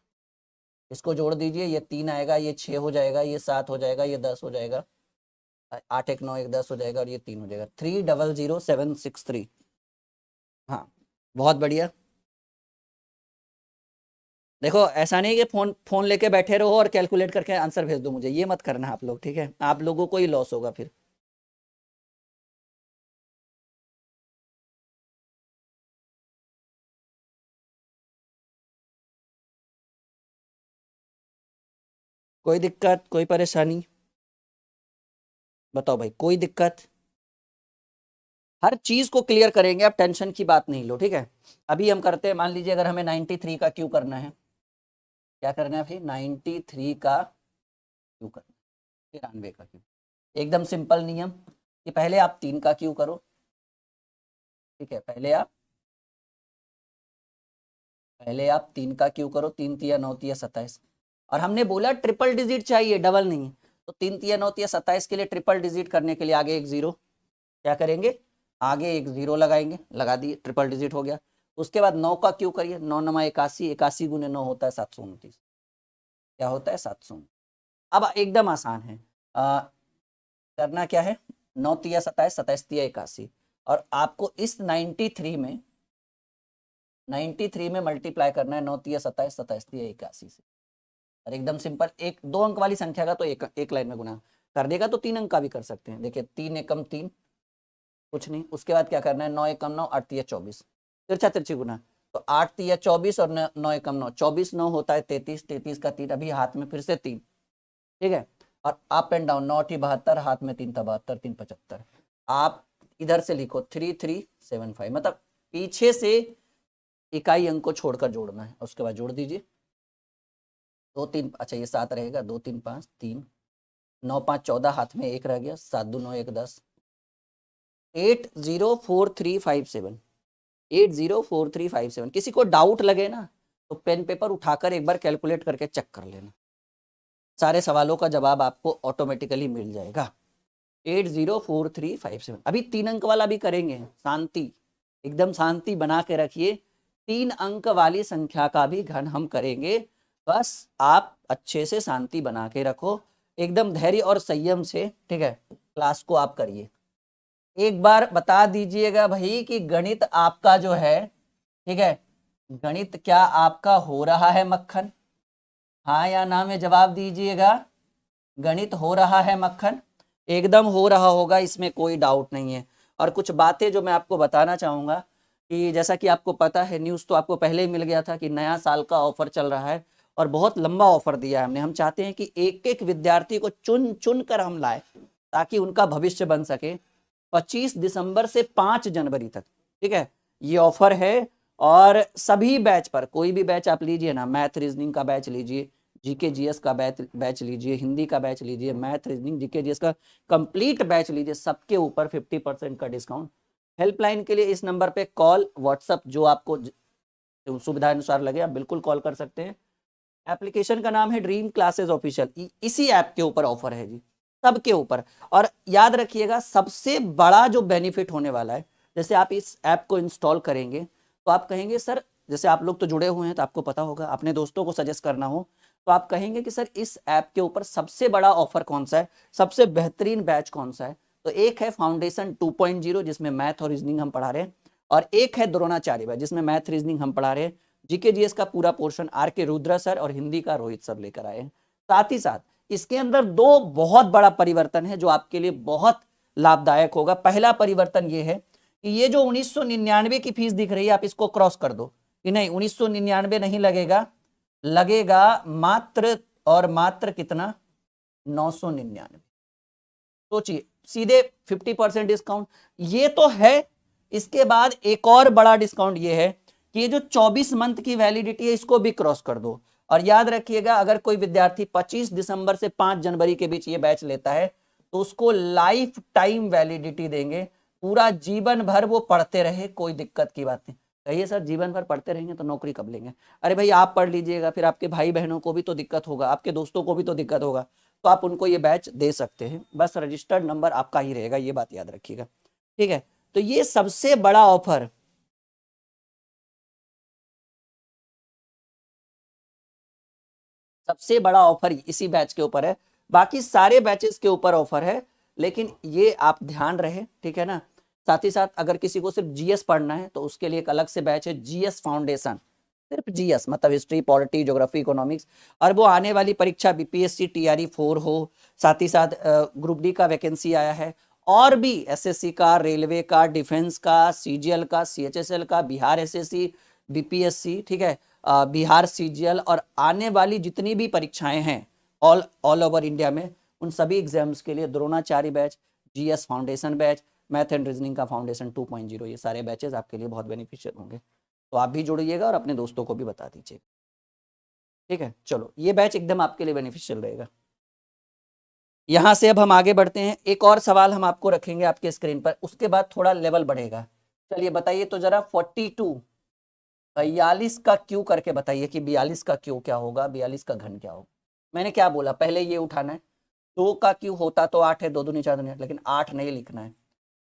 इसको जोड़ दीजिए, ये 3 आएगा, ये 6 हो जाएगा, ये 7 हो जाएगा, ये 10 हो जाएगा, 8-1-9 10 हो जाएगा, और ये 3 हो जाएगा, 300763। हाँ, बहुत बढ़िया। देखो ऐसा नहीं कि फोन फोन लेके बैठे रहो और कैलकुलेट करके आंसर भेज दो मुझे, ये मत करना आप लोग, ठीक है, आप लोगों को ही लॉस होगा फिर। कोई दिक्कत, कोई परेशानी, बताओ भाई, कोई दिक्कत? हर चीज को क्लियर करेंगे, आप टेंशन की बात नहीं लो, ठीक है। अभी हम करते हैं, मान लीजिए अगर हमें 93 का क्यू करना है, क्या करना है भाई, 93 का क्यू करना, 93 का क्यू। एकदम सिंपल नियम कि पहले आप 3 का क्यू करो, ठीक है। पहले आप 3 का क्यू करो, 3-3-9 27, और हमने बोला ट्रिपल डिजिट चाहिए, डबल नहीं। तो 3-3-9 27 के लिए ट्रिपल डिजिट करने के लिए आगे एक जीरो, क्या करेंगे, आगे एक जीरो लगाएंगे, लगा दिए, ट्रिपल डिजिट हो गया। उसके बाद 9 का क्यू करिए, 9-9 81, 81 गुने 9 होता है 729, क्या होता है 700। अब एकदम आसान है, करना क्या है, 9-3-27, 27-3-81, और आपको इस 93 में मल्टीप्लाई करना है 9-3-27, 27-3-81 से। और एकदम सिंपल, एक 2 अंक वाली संख्या का तो एक लाइन में गुना कर देगा, तो 3 अंक का भी कर सकते हैं। देखिए 3 एकम 3, कुछ नहीं। उसके बाद क्या करना है, 9 एकम 9, 8-3-24, तिरछा तिरछी गुना, तो 8-3-24 और 9 एकम 9, 24 9 होता है 33, 33 का 3, अभी हाथ में फिर से 3, ठीक है। और अप एंड डाउन, 9-72, हाथ में 3 72, 3 75। आप इधर से लिखो 3375, मतलब पीछे से इकाई अंक को छोड़कर जोड़ना है, उसके बाद जोड़ दीजिए 2 3, अच्छा ये 7 रहेगा, 2 3 5 3, 9 5 14, हाथ में 1 रह गया, 7-2-9 1 10, 804357, 804357। किसी को डाउट लगे ना तो पेन पेपर उठाकर एक बार कैलकुलेट करके चेक कर लेना, सारे सवालों का जवाब आपको ऑटोमेटिकली मिल जाएगा। 804357। अभी 3 अंक वाला भी करेंगे, शांति, एकदम शांति बना के रखिए, 3 अंक वाली संख्या का भी घन हम करेंगे, बस आप अच्छे से शांति बना के रखो, एकदम धैर्य और संयम से, ठीक है, क्लास को आप करिए। एक बार बता दीजिएगा भाई कि गणित आपका जो है, ठीक है, गणित क्या आपका हो रहा है मक्खन? हाँ या ना में जवाब दीजिएगा। गणित हो रहा है मक्खन? एकदम हो रहा होगा, इसमें कोई डाउट नहीं है। और कुछ बातें जो मैं आपको बताना चाहूंगा कि जैसा कि आपको पता है, न्यूज़ तो आपको पहले ही मिल गया था कि नया साल का ऑफर चल रहा है और बहुत लंबा ऑफर दिया है हमने। हम चाहते हैं कि एक एक विद्यार्थी को चुन चुन कर हम लाए ताकि उनका भविष्य बन सके। 25 दिसंबर से 5 जनवरी तक, ठीक है, ये ऑफर है। और सभी बैच पर, कोई भी बैच आप लीजिए ना, मैथ रीजनिंग का बैच लीजिए, जीके जीएस का बैच लीजिए, हिंदी का बैच लीजिए, मैथ रीजनिंग जीके जीएस का कंप्लीट बैच लीजिए, सबके ऊपर 50% का डिस्काउंट। हेल्पलाइन के लिए इस नंबर पे कॉल, व्हाट्सअप जो आपको सुविधा अनुसार लगे आप बिल्कुल कॉल कर सकते हैं। एप्लीकेशन का नाम है ड्रीम क्लासेस ऑफिशियल, इसी ऐप के ऊपर ऑफर है जी, सबके ऊपर। और याद रखिएगा, सबसे बड़ा जो बेनिफिट होने वाला है, जैसे आप इस ऐप को इंस्टॉल करेंगे तो आप कहेंगे सर, जैसे आप लोग तो जुड़े हुए हैं तो आपको पता होगा, अपने दोस्तों को सजेस्ट करना हो तो आप कहेंगे कि सर इस ऐप के ऊपर सबसे बड़ा ऑफर कौन सा है, सबसे बेहतरीन बैच कौन सा है? तो एक है फाउंडेशन 2.0 जिसमें मैथ और रीजनिंग हम पढ़ा रहे हैं, और एक है द्रोणाचार्य बैच जिसमें मैथ रीजनिंग हम पढ़ा रहे हैं। जीके जीएस का पूरा पोर्शन आर के रुद्रा सर और हिंदी का रोहित सर लेकर आए हैं। साथ ही साथ इसके अंदर दो बहुत बड़ा परिवर्तन है जो आपके लिए बहुत लाभदायक होगा। पहला परिवर्तन ये है कि ये जो 1999 की फीस दिख रही है, आप इसको क्रॉस कर दो कि नहीं 1999 नहीं लगेगा, लगेगा मात्र और मात्र कितना, 999। सोचिए, सीधे 50% डिस्काउंट। ये तो है, इसके बाद एक और बड़ा डिस्काउंट ये है कि ये जो 24 मंथ की वैलिडिटी है इसको भी क्रॉस कर दो। और याद रखिएगा, अगर कोई विद्यार्थी 25 दिसंबर से 5 जनवरी के बीच ये बैच लेता है तो उसको लाइफ टाइम वैलिडिटी देंगे, पूरा जीवन भर वो पढ़ते रहे, कोई दिक्कत की बात नहीं। कहिए सर जीवन भर पढ़ते रहेंगे तो नौकरी कब लेंगे? अरे भाई आप पढ़ लीजिएगा, फिर आपके भाई बहनों को भी तो दिक्कत होगा, आपके दोस्तों को भी तो दिक्कत होगा, तो आप उनको ये बैच दे सकते हैं। बस रजिस्टर्ड नंबर आपका ही रहेगा, ये बात याद रखिएगा, ठीक है। तो ये सबसे बड़ा ऑफर, सबसे बड़ा ऑफर इसी बैच के ऊपर है। बाकी सारे बैचेस के ऊपर ऑफर है, लेकिन ये आप ध्यान रहे, ठीक है ना। साथ ही साथ अगर किसी को सिर्फ जीएस पढ़ना है तो उसके लिए एक अलग से बैच है, जीएस फाउंडेशन, सिर्फ जीएस मतलब हिस्ट्री, पॉलिटी, ज्योग्राफी, इकोनॉमिक्स। और वो आने वाली परीक्षा बीपीएससी टीआरई 4 हो, साथ ही साथ ग्रुप डी का वैकेंसी आया है, और भी एसएससी का, रेलवे का, डिफेंस का, सीजीएल का, सीएचएसएल का, बिहार एसएससी, बीपीएससी, ठीक है, बिहार सीजीएल, और आने वाली जितनी भी परीक्षाएं हैं ऑल ओवर इंडिया में, उन सभी एग्जाम्स के लिए Dronacharya batch, GS foundation batch, math and reasoning का फाउंडेशन 2.0, ये सारे बैचेस आपके लिए बहुत बेनिफिशियल होंगे। तो आप भी जुड़िएगा और अपने दोस्तों को भी बता दीजिए, ठीक है। चलो, ये बैच एकदम आपके लिए बेनिफिशियल रहेगा। यहां से अब हम आगे बढ़ते हैं, एक और सवाल हम आपको रखेंगे आपके स्क्रीन पर, उसके बाद थोड़ा लेवल बढ़ेगा। चलिए बताइए तो जरा, 42 42 का क्यू करके बताइए कि 42 का क्यू क्या होगा, 42 का घन क्या होगा। मैंने क्या बोला, पहले ये उठाना है, 2 का क्यू होता तो 8 है, 2 दूनी 4 दूनी 8, लेकिन 8 नहीं लिखना है,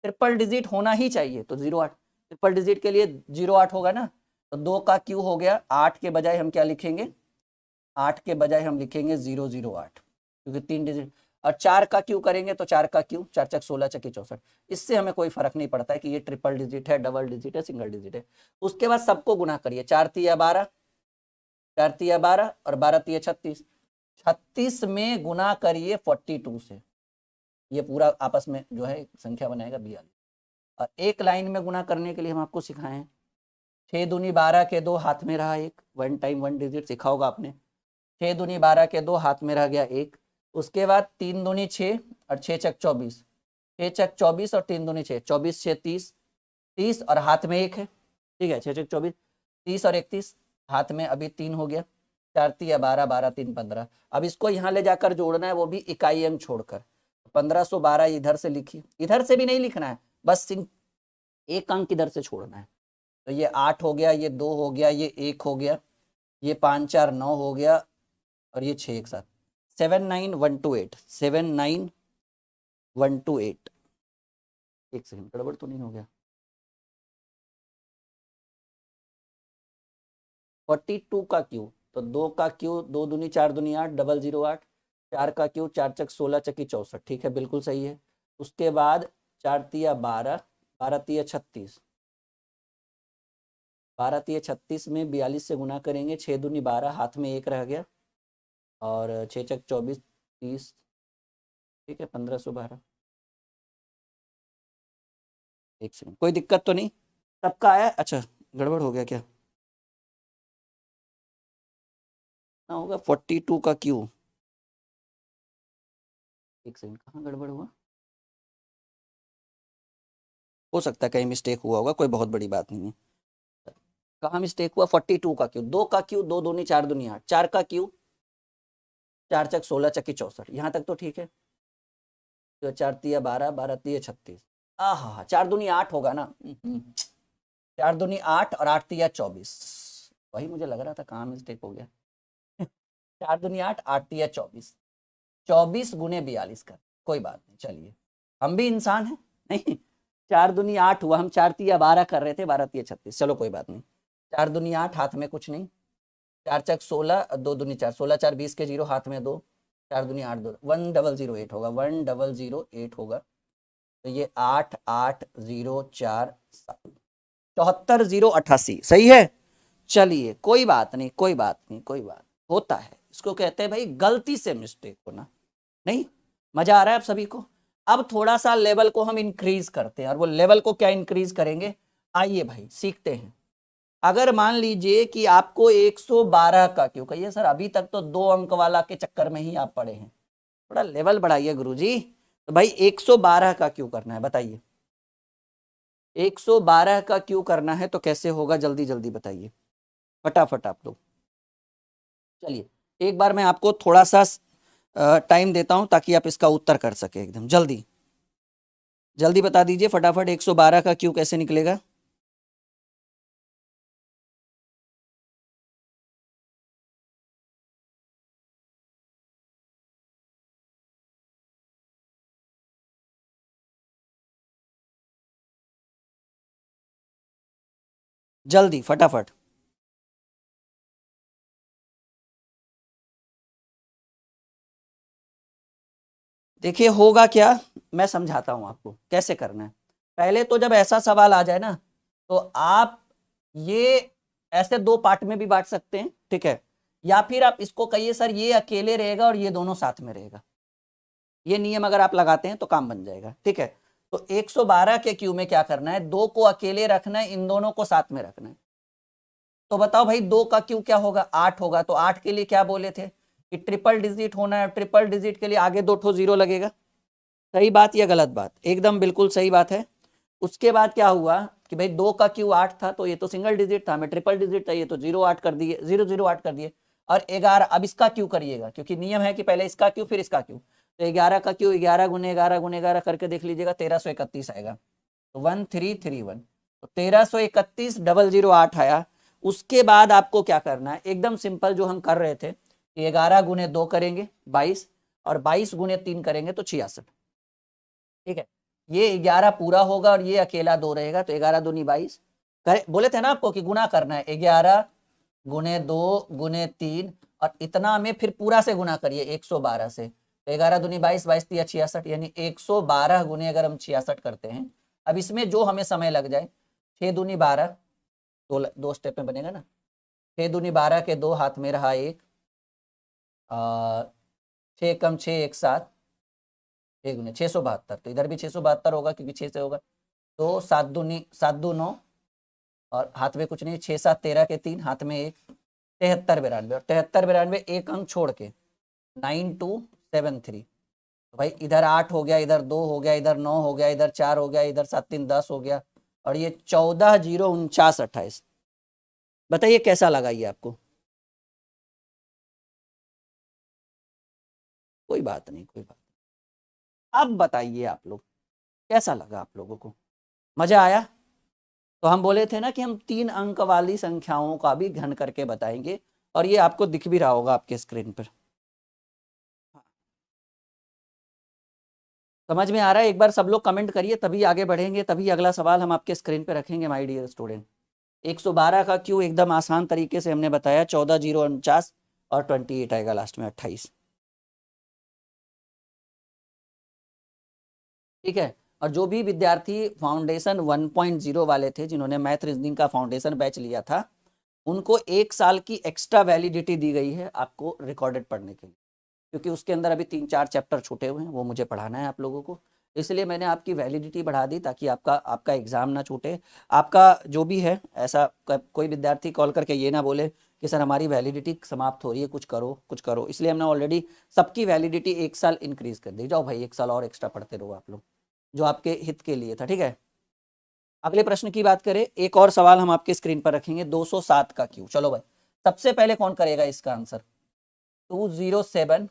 ट्रिपल डिजिट होना ही चाहिए, तो 08, ट्रिपल डिजिट के लिए 08 होगा ना। तो 2 का क्यू हो गया, 8 के बजाय हम क्या लिखेंगे, 8 के बजाय हम लिखेंगे 008, क्योंकि 3 डिजिट। और 4 का क्यू करेंगे तो 4 का क्यू, 4 चक 16 चकी 64। इससे हमें कोई फर्क नहीं पड़ता है कि ये ट्रिपल डिजिट है, डबल डिजिट है, सिंगल डिजिट है। उसके बाद सबको गुना करिए, 4 तिया 12, 4 तिया 12 और 12 तिया 36, 36 में गुना करिए 42 से, ये पूरा आपस में जो है संख्या बनाएगा 42। और एक लाइन में गुना करने के लिए हम आपको सिखाए हैं, 6 दूनी 12 के 2 हाथ में रहा एक, 1 टाइम 1 डिजिट सीखा होगा आपने, 6 दूनी 12 के 2 हाथ में रह गया एक। उसके बाद 3 दूनी 6 और 6 चक 24, 6 चक 24 और 3 दूनी 6, 24 6 30, 30 और हाथ में एक है, ठीक है, 6 चक 24, 30 और 31, हाथ में अभी 3 हो गया, 4 तिया 12, 12 3 15। अब इसको यहाँ ले जाकर जोड़ना है, वो भी इकाई अंक छोड़कर, 1512 इधर से लिखिए, इधर से भी नहीं लिखना है, बस एक अंक इधर से छोड़ना है। तो ये 8 हो गया, ये 2 हो गया, ये 1 हो गया, ये 5 4 9 हो गया, और ये 6 एक साथ, 79128, 79128। एक सेकंड, गड़बड़ तो नहीं हो गया, 42 का क्यू, तो 2 का क्यू, 2 दूनी 4 दूनी 8, 008, 4 का क्यू, 4 चक 16 चकी 64, ठीक है, बिल्कुल सही है। उसके बाद 4 तिया 12, 12 तिया 36, 12 तिया 36 में 42 से गुना करेंगे, 6 दूनी 12, हाथ में एक रह गया, और 6 चक 24, 30, ठीक है, 1512। एक सेकंड, कोई दिक्कत तो नहीं, सबका आया? अच्छा, गड़बड़ हो गया क्या? ना होगा 42 का क्यू, एक सेकंड, कहाँ गड़बड़ हुआ? हो सकता है कहीं मिस्टेक हुआ होगा, कोई बहुत बड़ी बात नहीं है। कहाँ मिस्टेक हुआ? 42 का क्यू, 2 का क्यू, 2 दूनी 4 दूनी 8, 4 का क्यू, 4 चक 16, चक्की 64, यहाँ तक तो ठीक है। तो 4 तिया 12, 12 तिया 36, आहा, 4 दूनी 8 होगा ना, 4 दूनी 8 और 8 तिया 24, वही मुझे लग रहा था कहाँ मिस्टेक हो गया। 4 दूनी 8, 8 तिया 24, 24 गुने 42 का, कोई बात नहीं, चलिए, हम भी इंसान हैं। नहीं, 4 दूनी 8 हुआ, हम 4 तिया 12 कर रहे थे, 12 तिया 36, चलो कोई बात नहीं। 4 दूनी 8, हाथ में कुछ नहीं, 4 चक 16, 2 दूनी 4, 16 4 20 के 0, हाथ में 2, 4 दूनी 8, 2, 1008 होगा, 1008 होगा, तो ये 8 8 0 4 7, 74088, सही है। चलिए कोई बात नहीं, कोई बात नहीं, कोई बात होता है, इसको कहते हैं भाई गलती से मिस्टेक होना। नहीं, मजा आ रहा है आप सभी को? अब थोड़ा सा लेवल को हम इंक्रीज करते हैं, और वो लेवल को क्या इंक्रीज करेंगे, आइए भाई सीखते हैं। अगर मान लीजिए कि आपको 112 का क्यों, कहिए सर अभी तक तो 2 अंक वाला के चक्कर में ही आप पड़े हैं, थोड़ा लेवल बढ़ाइए गुरुजी। तो भाई 112 का क्यों करना है बताइए, 112 का क्यों करना है तो कैसे होगा, जल्दी जल्दी बताइए फटाफट आप लोग। चलिए एक बार मैं आपको थोड़ा सा टाइम देता हूं ताकि आप इसका उत्तर कर सके, एकदम जल्दी जल्दी बता दीजिए फटाफट, 112 का क्यों कैसे निकलेगा? जल्दी फटाफट। देखिए होगा क्या, मैं समझाता हूं आपको कैसे करना है। पहले तो जब ऐसा सवाल आ जाए ना, तो आप ये ऐसे 2 पार्ट में भी बांट सकते हैं, ठीक है, या फिर आप इसको कहिए सर ये अकेले रहेगा और ये दोनों साथ में रहेगा, ये नियम अगर आप लगाते हैं तो काम बन जाएगा, ठीक है। तो 112 के क्यू में क्या करना है, 2 को अकेले रखना है, इन दोनों को साथ में रखना है। तो बताओ भाई 2 का क्यू क्या होगा, 8 होगा, तो 8 के लिए क्या बोले थे कि ट्रिपल डिजिट होना है, ट्रिपल डिजिट के लिए आगे 2 ठो 0 लगेगा। सही बात या गलत बात? एकदम बिल्कुल सही बात है। उसके बाद क्या हुआ कि भाई 2 का क्यू 8 था, तो ये तो सिंगल डिजिट था, हमें ट्रिपल डिजिट चाहिए, तो 0 8 कर दिए, 0 0 8 कर दिए, और 11। अब इसका क्यू करिएगा, क्योंकि नियम है कि पहले इसका क्यू फिर इसका क्यू, तो 11 का क्यू 11 गुने 11 गुने 11 करके देख लीजिएगा, 1331 आएगा, तो 1331, तो 1331 008 आया। उसके बाद आपको क्या करना है, एकदम सिंपल जो हम कर रहे थे कि 11 गुने 2 करेंगे 22, और 22 गुने 3 करेंगे तो 66, ठीक है। ये 11 पूरा होगा और ये अकेला 2 रहेगा, तो 11 दूनी 22, बोले थे ना आपको कि गुना करना है, 11 गुने 2 गुने 3, और इतना में फिर पूरा से गुना करिए 112 से, तो 11 दूनी 22, 22 तिया 66, यानी 112 गुने अगर हम 66 करते हैं। अब इसमें जो हमें समय लग जाए, 6 दूनी 12, दो स्टेप में बनेगा ना, 6 दूनी 12 के 2, हाथ में रहा 1, 6 कम 6 1 7, 6 गुने 672, तो इधर भी 672 होगा क्योंकि 6 से होगा, तो 7 दूनी 7 दू 9, और हाथ में कुछ नहीं, 6 7 13 के 3, हाथ में 1, 73 92, और 73 92 एक अंक छोड़ के 9273, तो भाई इधर 8 हो गया, इधर 2 हो गया, इधर 9 हो गया, इधर 4 हो गया, इधर 7 3 10 हो गया, और ये 14 0 49 28। बताइए कैसा लगा ये आपको? कोई बात नहीं, कोई बात नहीं। अब बताइए आप लोग कैसा लगा आप लोगों को, मजा आया? तो हम बोले थे ना कि हम 3 अंक वाली संख्याओं का भी घन करके बताएंगे, और ये आपको दिख भी रहा होगा आपके स्क्रीन पर। समझ में आ रहा है? एक बार सब लोग कमेंट करिए, तभी आगे बढ़ेंगे, तभी अगला सवाल हम आपके स्क्रीन पे रखेंगे माय डियर स्टूडेंट। 112 का क्यू एकदम आसान तरीके से हमने बताया, 14 0 49, और 28 आएगा लास्ट में 28, ठीक है। और जो भी विद्यार्थी फाउंडेशन 1.0 वाले थे, जिन्होंने मैथ रीजनिंग का फाउंडेशन बैच लिया था, उनको 1 साल की एक्स्ट्रा वैलिडिटी दी गई है आपको रिकॉर्डेड पढ़ने के लिए, क्योंकि उसके अंदर अभी 3-4 चैप्टर छूटे हुए हैं, वो मुझे पढ़ाना है आप लोगों को, इसलिए मैंने आपकी वैलिडिटी बढ़ा दी ताकि आपका एग्जाम ना छूटे। आपका जो भी है, ऐसा कोई विद्यार्थी कॉल करके ये ना बोले कि सर हमारी वैलिडिटी समाप्त हो रही है, कुछ करो, इसलिए हमने ऑलरेडी सबकी वैलिडिटी 1 साल इंक्रीज कर दी। जाओ भाई 1 साल और एक्स्ट्रा पढ़ते रहो आप लोग, जो आपके हित के लिए था, ठीक है। अगले प्रश्न की बात करें, एक और सवाल हम आपके स्क्रीन पर रखेंगे, 207 का क्यू। चलो भाई, सबसे पहले कौन करेगा इसका आंसर? 207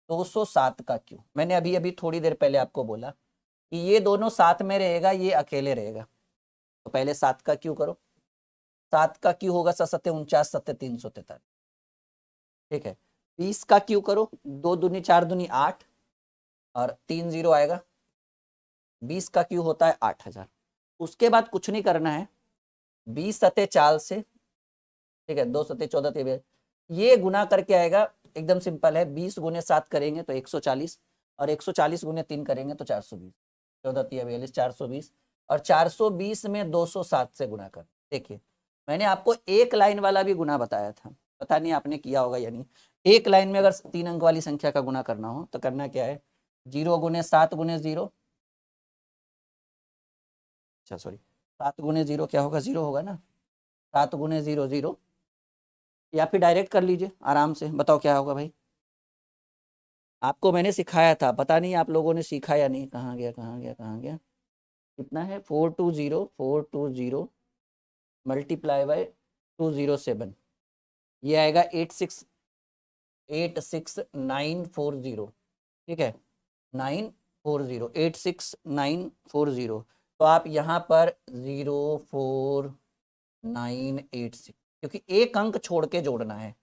207 का क्यू। मैंने अभी अभी थोड़ी देर पहले आपको बोला कि ये दोनों साथ में रहेगा, ये अकेले रहेगा, तो पहले 7 का क्यू करो। 7 का क्यू होगा 7×7 = 49, 7×343, ठीक है। 20 का क्यू करो, 2 दूनी 4 दूनी 8 और 3 0 आएगा। 20 का क्यू होता है 8000। उसके बाद कुछ नहीं करना है, 20 सते 4 से, ठीक है, 2 सते 14, ये गुना करके आएगा, एकदम सिंपल है। 20 × 7 करेंगे तो 140 और 140 × 3 करेंगे तो 420, 14×3 = 420 और 420 में 207 से गुना कर। देखिए मैंने आपको एक लाइन वाला भी गुना बताया था, पता नहीं आपने किया होगा या नहीं। एक लाइन में अगर 3 अंक वाली संख्या का गुना करना हो तो करना क्या है, 0 × 7 × 0, अच्छा सॉरी 7 × 0 क्या होगा, 0 होगा ना, 7 × 0 0, या फिर डायरेक्ट कर लीजिए आराम से। बताओ क्या होगा भाई, आपको मैंने सिखाया था, पता नहीं आप लोगों ने सीखा या नहीं, कहाँ गया, कितना है, 420 मल्टीप्लाई बाय 207, ये आएगा 86940, ठीक है, 940, 86940। तो आप यहाँ पर 04986, क्योंकि एक अंक छोड़ के जोड़ना है,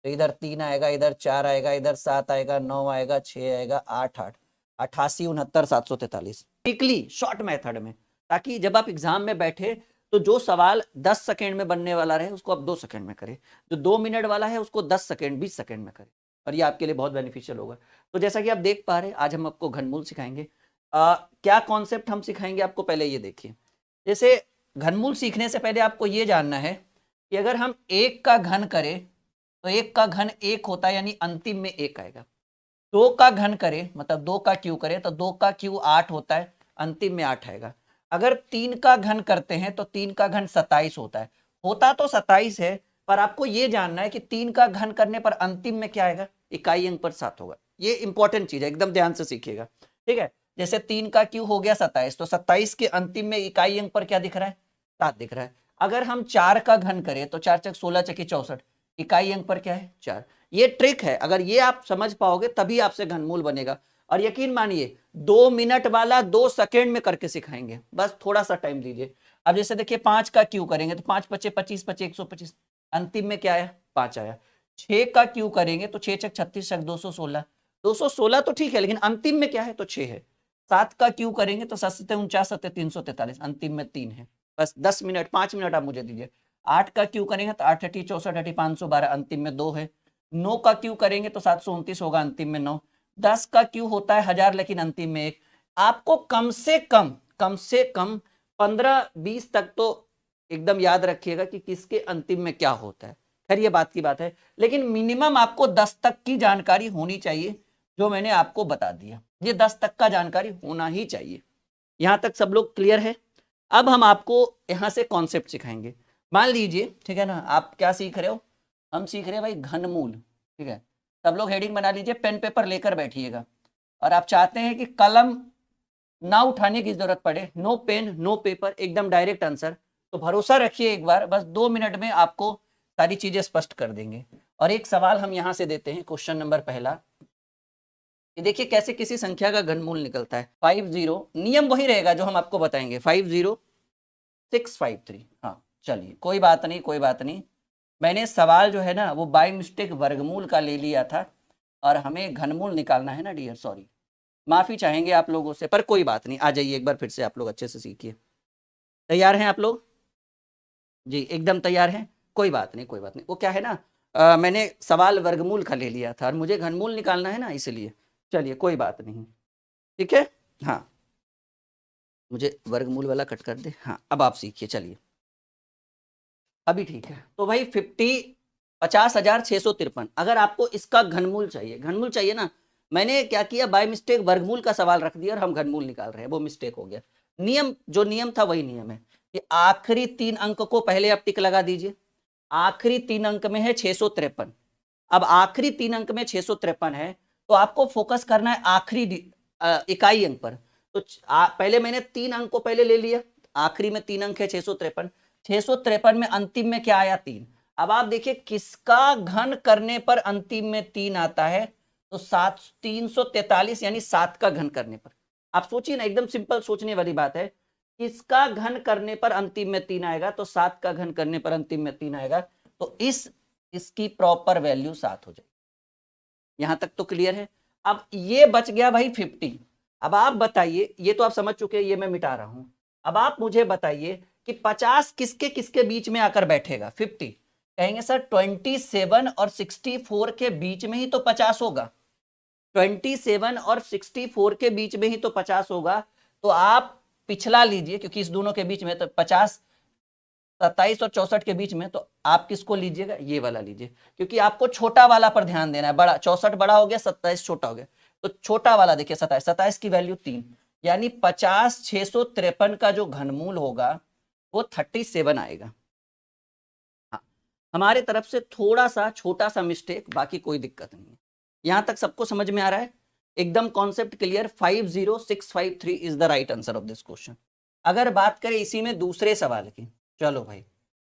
तो इधर 3 आएगा, इधर 4 आएगा, इधर 7 आएगा, 9 आएगा, 6 आएगा, 8 8 88 69 743, क्विकली शॉर्ट मेथड में, ताकि जब आप एग्जाम में बैठे तो जो सवाल 10 सेकेंड में बनने वाला रहे उसको आप 2 सेकेंड में करें, जो 2 मिनट वाला है उसको 10 सेकेंड 20 सेकेंड में करें, और ये आपके लिए बहुत बेनिफिशियल होगा। तो जैसा कि आप देख पा रहे हैं, आज हम आपको घनमूल सिखाएंगे। क्या कॉन्सेप्ट हम सिखाएंगे आपको, पहले ये देखिए। जैसे घनमूल सीखने से पहले आपको ये जानना है कि अगर हम 1 का घन करें तो 1 का घन 1 होता है, यानी अंतिम में 1 आएगा। 2 का घन करें, मतलब 2 का क्यू करें तो 2 का क्यू 8 होता है, अंतिम में 8 आएगा। अगर 3 का घन करते हैं तो 3 का घन 27 होता है, होता तो 27 है, पर आपको यह जानना है कि 3 का घन करने पर अंतिम में क्या आएगा, इकाई अंक पर 7 होगा। ये इंपॉर्टेंट चीज है, एकदम ध्यान से सीखिएगा, ठीक है। जैसे 3 का क्यू हो गया 27, तो 27 के अंतिम में इकाई अंक पर क्या दिख रहा है, 7 दिख रहा है। अगर हम 4 का घन करें तो 4 × 16 = 64, इकाई अंक पर क्या है, 4। ये ट्रिक है, अगर ये आप समझ पाओगे तभी आपसे घनमूल बनेगा। और यकीन मानिए 2 मिनट वाला 2 सेकेंड में करके सिखाएंगे, बस थोड़ा सा टाइम दीजिए। अब जैसे देखिए 5 का क्यू करेंगे तो 5 × 5 = 25, 25 125, अंतिम में क्या आया, 5 आया। 6 का क्यू करेंगे तो 6 × 6 = 36, 216, 216 तो ठीक है, लेकिन अंतिम में क्या है, तो 6 है। 7 का क्यू करेंगे तो 7 × 7 = 49, 7 × 343, अंतिम में 3 है। बस 10 मिनट 5 मिनट आप मुझे दीजिए। 8 का क्यू करेंगे तो 8 × 8 = 64, 8 × 8 = 512, अंतिम में 2 है। 9 का क्यू करेंगे तो 729 होगा, अंतिम में 9। 10 का क्यू होता है 1000, लेकिन अंतिम में 1। आपको कम से कम 15-20 तक तो एकदम याद रखिएगा कि किसके अंतिम में क्या होता है। खैर ये बात की बात है, लेकिन मिनिमम आपको 10 तक की जानकारी होनी चाहिए, जो मैंने आपको बता दिया। ये 10 तक का जानकारी होना ही चाहिए। यहां तक सब लोग क्लियर है? अब हम आपको यहां से कॉन्सेप्ट सिखाएंगे। मान लीजिए, ठीक है ना, आप क्या सीख रहे हो, हम सीख रहे हैं भाई घनमूल, ठीक है। सब लोग हेडिंग बना लीजिए, पेन पेपर लेकर बैठिएगा, और आप चाहते हैं कि कलम ना उठाने की जरूरत पड़े, नो पेन नो पेपर, एकदम डायरेक्ट आंसर। तो भरोसा रखिए, एक बार बस 2 मिनट में आपको सारी चीजें स्पष्ट कर देंगे। और एक सवाल हम यहां से देते हैं, क्वेश्चन नंबर पहला, देखिए कैसे किसी संख्या का घनमूल निकलता है। 50, नियम वही रहेगा जो हम आपको बताएंगे, 50653। हाँ चलिए, कोई बात नहीं, मैंने सवाल जो है ना वो बाय मिस्टेक वर्गमूल का ले लिया था, और हमें घनमूल निकालना है ना डियर, सॉरी, माफी चाहेंगे आप लोगों से, पर कोई बात नहीं। आ जाइए एक बार फिर से, आप लोग अच्छे से सीखिए। तैयार हैं आप लोग? जी एकदम तैयार हैं, कोई बात नहीं। वो क्या है ना, मैंने सवाल वर्गमूल का ले लिया था और मुझे घनमूल निकालना है ना, इसलिए। चलिए कोई बात नहीं, ठीक है। हाँ मुझे वर्गमूल वाला कट कर दे। हाँ, अब आप सीखिए, चलिए अभी ठीक है। तो भाई 50,653, अगर आपको इसका घनमूल चाहिए, घनमूल चाहिए ना, मैंने क्या किया, बाय मिस्टेक वर्गमूल का सवाल रख दिया और हम घनमूल निकाल रहे हैं, वो मिस्टेक हो गया। नियम जो नियम था वही नियम है कि आखिरी 3 अंक को पहले आप टिक लगा दीजिए। आखिरी 3 अंक में है 653। अब आखिरी 3 अंक में 653 है तो आपको फोकस करना है आखिरी इकाई अंक पर। तो पहले मैंने 3 अंक को पहले ले लिया, आखिरी में 3 अंक है 653। 653 में अंतिम में क्या आया, 3। अब आप देखिए किसका घन करने पर अंतिम में 3 आता है, तो 343 यानी 7 का घन करने पर। आप सोचिए ना, एकदम सिंपल सोचने वाली बात है। किसका घन करने पर अंतिम में 3 आएगा, तो 7 का घन करने पर अंतिम में 3 आएगा। तो इसकी प्रॉपर वैल्यू 7 हो जाएगी। यहां तक तो क्लियर है। अब ये बच गया भाई 50। अब आप बताइए, ये तो आप समझ चुके हैं, ये मैं मिटा रहा हूं। अब आप मुझे बताइए कि 50 किसके किसके बीच में आकर बैठेगा। 50 कहेंगे सर 27 और 64 के बीच में ही तो 50 होगा। 27 और 64 के बीच में ही तो 50 होगा। तो आप पिछला लीजिए, क्योंकि इस दोनों के बीच में तो 50, 27 और 64 के बीच में, तो आप किसको लीजिएगा, ये वाला लीजिए, क्योंकि आपको छोटा वाला पर ध्यान देना है। बड़ा 64 बड़ा हो गया, 27 छोटा हो गया, तो छोटा वाला देखिए 27, 27 की वैल्यू 3, यानी 50,653 का जो घनमूल होगा वो 37 आएगा। हाँ, हमारे तरफ से थोड़ा सा छोटा सा मिस्टेक, बाकी कोई दिक्कत नहीं है। यहां तक सबको समझ में आ रहा है, एकदम concept clear. 50653 is the right answer of this question. अगर बात करें इसी में दूसरे सवाल की, चलो भाई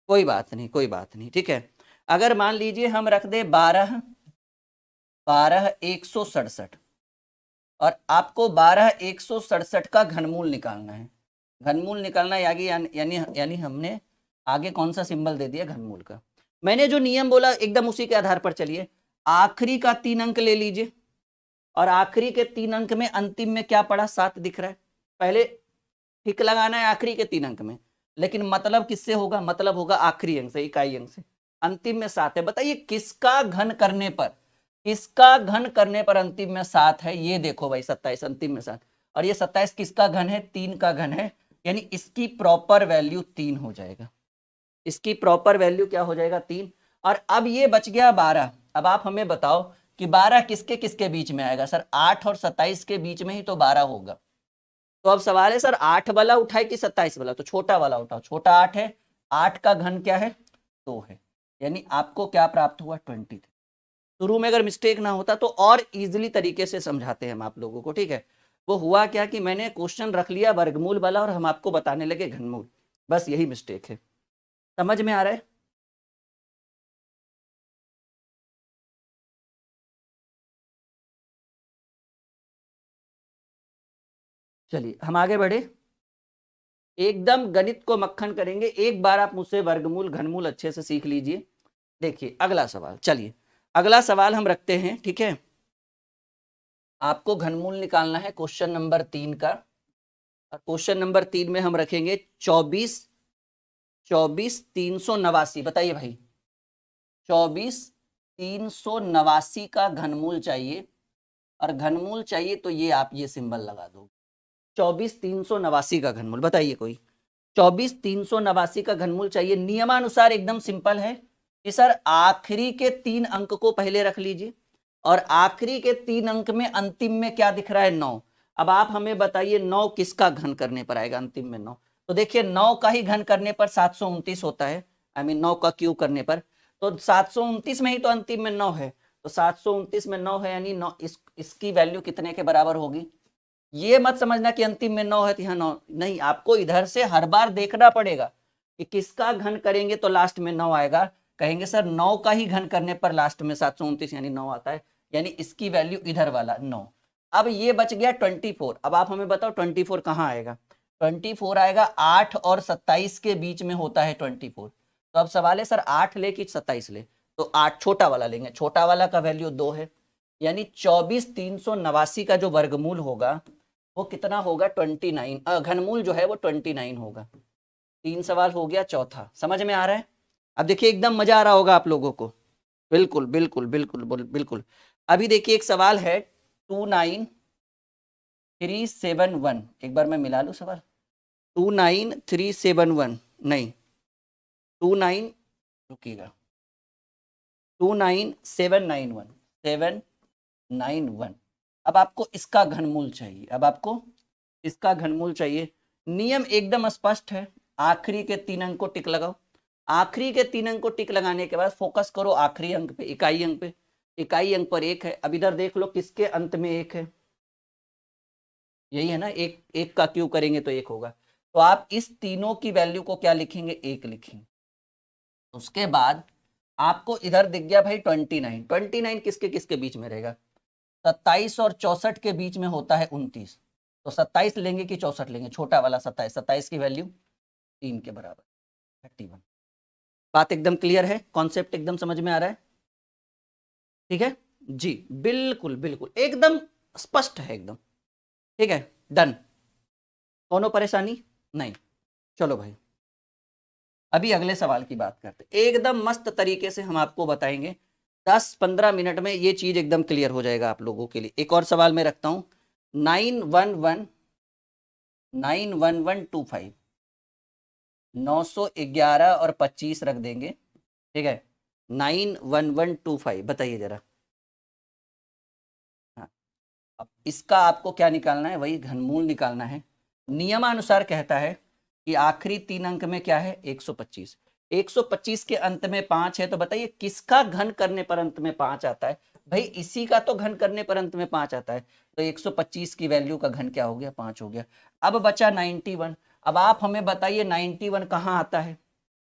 कोई बात नहीं, कोई बात नहीं, ठीक है। अगर मान लीजिए हम रख दे 12,167 और आपको 12,167 का घनमूल निकालना है। घनमूल निकालना है यानी हमने आगे कौन सा सिंबल दे दिया, घनमूल का। मैंने जो नियम बोला एकदम उसी के आधार पर चलिए। आखिरी का 3 अंक ले लीजिए और आखिरी के 3 अंक में अंतिम में क्या पड़ा, 7 दिख रहा है। पहले टिक लगाना है आखिरी के 3 अंक में, लेकिन मतलब किससे होगा, मतलब होगा आखिरी अंक से, इकाई अंक से। अंतिम में 7 है। बताइए किसका घन करने पर, किसका घन करने पर अंतिम में 7 है। ये देखो भाई 27, अंतिम में 7, और ये 27 किसका घन है, 3 का घन है, यानी इसकी प्रॉपर वैल्यू 3 हो जाएगा। इसकी प्रॉपर वैल्यू क्या हो जाएगा, 3। और अब ये बच गया 12। अब आप हमें बताओ कि 12 किसके किसके बीच में आएगा। सर 8 और 27 के बीच में ही तो 12 होगा। तो अब सवाल है सर 8 वाला उठाए कि 27 वाला, तो छोटा वाला उठाओ। छोटा 8 है, 8 का घन क्या है, 2 है, यानी आपको क्या प्राप्त हुआ, 23। शुरू में अगर मिस्टेक ना होता तो और इजीली तरीके से समझाते हैं हम आप लोगों को, ठीक है। वो हुआ क्या कि मैंने क्वेश्चन रख लिया वर्गमूल वाला और हम आपको बताने लगे घनमूल, बस यही मिस्टेक है। समझ में आ रहा है। चलिए हम आगे बढ़े, एकदम गणित को मक्खन करेंगे। एक बार आप मुझसे वर्गमूल घनमूल अच्छे से सीख लीजिए। देखिए अगला सवाल, चलिए अगला सवाल हम रखते हैं, ठीक है। आपको घनमूल निकालना है क्वेश्चन नंबर 3 का। क्वेश्चन नंबर 3 में हम रखेंगे 24,389। बताइए भाई 24,389 का घनमूल चाहिए, और घनमूल चाहिए तो ये आप ये सिंबल लगा दो। 24,389 का घनमूल बताइए कोई। 24,389 का घनमूल चाहिए। नियमानुसार एकदम सिंपल है कि सर आखिरी के 3 अंक को पहले रख लीजिए, और आखिरी के 3 अंक में अंतिम में क्या दिख रहा है, 9। अब आप हमें बताइए 9 किसका घन करने पर आएगा, अंतिम में 9। तो देखिए 9 का ही घन करने पर 729 होता है, आई मीन 9 का क्यूब करने पर। तो 729 में ही तो अंतिम में 9 है, तो 729 में 9 है, यानी 9 इसकी वैल्यू कितने के बराबर होगी। ये मत समझना कि अंतिम में 9 है तो यहाँ 9 नहीं, आपको इधर से हर बार देखना पड़ेगा कि किसका घन करेंगे तो लास्ट में 9 आएगा। कहेंगे सर 9 का ही घन करने पर लास्ट में 729 यानी 9 आता है, यानी इसकी वैल्यू इधर वाला 9। अब ये बच गया 24। अब आप हमें बताओ 24 कहाँ आएगा। 24 आएगा 8 और 27 के बीच में होता है 24। तो अब सवाल है सर 8 ले कि 27 ले, तो 8 छोटा वाला लेंगे, छोटा वाला का वैल्यू 2 है, यानी 24,389 का जो वर्गमूल होगा वो कितना होगा, 29। घनमूल जो है वो 29 होगा। 3 सवाल हो गया, चौथा समझ में आ रहा है। अब देखिए एकदम मजा आ रहा होगा आप लोगों को, बिल्कुल बिल्कुल बिल्कुल बिल्कुल। अभी देखिए एक सवाल है 29371, एक बार मैं मिला लूं सवाल। 29371 नहीं 29 रुकिएगा 29791 अब आपको इसका घनमूल चाहिए, अब आपको इसका घनमूल चाहिए। नियम एकदम स्पष्ट है, आखिरी के 3 अंक को टिक लगाओ। आखिरी के 3 अंक को टिक लगाने के बाद फोकस करो आखिरी अंक पे, इकाई अंक पे। इकाई अंक पर 1 है। अब इधर देख लो किसके अंत में 1 है, यही है ना, एक का क्यूब करेंगे तो 1 होगा। तो आप इस तीनों की वैल्यू को क्या लिखेंगे, 1 लिखेंगे। उसके बाद आपको इधर दिख गया भाई 29। 29 किसके किसके बीच में रहेगा, 27 और 64 के बीच में होता है 29। तो 27 लेंगे कि 64 लेंगे, छोटा वाला 27। 27 की वैल्यू 3 के बराबर 31। बात एकदम क्लियर है, कॉन्सेप्ट एकदम समझ में आ रहा है, ठीक है जी, बिल्कुल बिल्कुल एकदम स्पष्ट है एकदम, ठीक है डन। कोनो परेशानी नहीं। चलो भाई अभी अगले सवाल की बात करते, एकदम मस्त तरीके से हम आपको बताएंगे, 10-15 मिनट में ये चीज एकदम क्लियर हो जाएगा आप लोगों के लिए। एक और सवाल मैं रखता हूं, 91125 911 और 25 रख देंगे, ठीक है 91125 बताइए जरा। हाँ अब इसका आपको क्या निकालना है, वही घनमूल निकालना है। नियमानुसार कहता है कि आखिरी 3 अंक में क्या है, 125। 125 के अंत में 5 है, तो बताइए किसका घन करने पर अंत में 5 आता है, भाई इसी का तो घन करने पर अंत में 5 आता है। तो 125 की वैल्यू का घन क्या हो गया, 5 हो गया। अब बचा 91। अब आप हमें बताइए 91 कहाँ आता है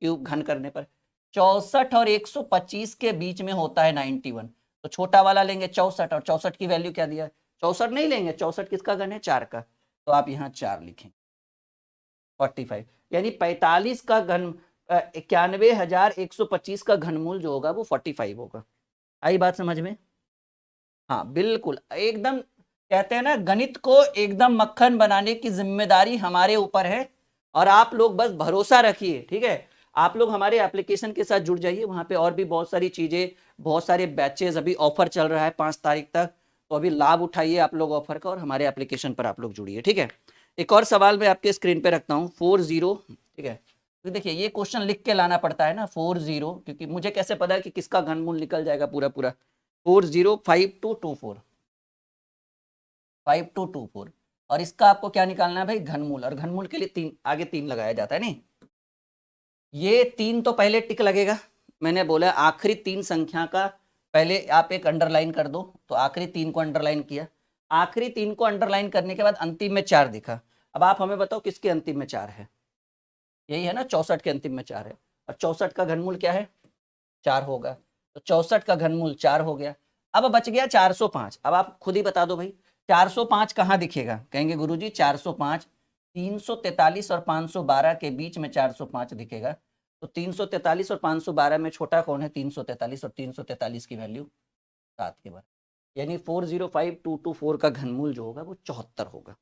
क्यूब घन करने पर, 64 और 125 के बीच में होता है 91। तो छोटा वाला लेंगे 64, और 64 की वैल्यू क्या दिया है, 64 नहीं लेंगे, 64 किसका घन है, 4 का। तो आप यहाँ 4 लिखें, 45 यानी 45 का घन 91,125 का घनमूल जो होगा वो 45 होगा। आई बात समझ में, हाँ बिल्कुल एकदम। कहते हैं ना गणित को एकदम मक्खन बनाने की जिम्मेदारी हमारे ऊपर है, और आप लोग बस भरोसा रखिए, ठीक है। आप लोग हमारे एप्लीकेशन के साथ जुड़ जाइए, वहां पे और भी बहुत सारी चीजें, बहुत सारे बैचेस, अभी ऑफर चल रहा है 5 तारीख तक, तो अभी लाभ उठाइए आप लोग ऑफर का, और हमारे एप्लीकेशन पर आप लोग जुड़िए, ठीक है। एक और सवाल मैं आपके स्क्रीन पे रखता हूँ, 40, ठीक है। तो देखिए ये क्वेश्चन लिख के लाना पड़ता है ना 40, क्योंकि मुझे कैसे पता है कि किसका घनमूल निकल जाएगा पूरा पूरा। 405224 5224, और इसका आपको क्या निकालना है भाई, घनमूल। और घनमूल के लिए 3 आगे 3 लगाया जाता है, नहीं ये 3 तो पहले टिक लगेगा। मैंने बोला आखिरी 3 संख्या का पहले आप एक अंडरलाइन कर दो, तो आखिरी 3 को अंडरलाइन किया। आखिरी 3 को अंडरलाइन करने के बाद अंतिम में 4 दिखा। अब आप हमें बताओ किसके अंतिम में 4 है, यही है ना 64 के अंतिम में 4 है, और 64 का घनमूल क्या है, 4 होगा। तो 64 का घनमूल 4 हो गया। अब बच गया 405। अब आप खुद ही बता दो भाई 405 कहाँ दिखेगा, कहेंगे गुरुजी 405 343 और 512 के बीच में 405 दिखेगा। तो 343 और 512 में छोटा कौन है, 343, और 343 की वैल्यू 7 के बराबर, यानी 405224 का घनमूल जो होगा वो 74 होगा।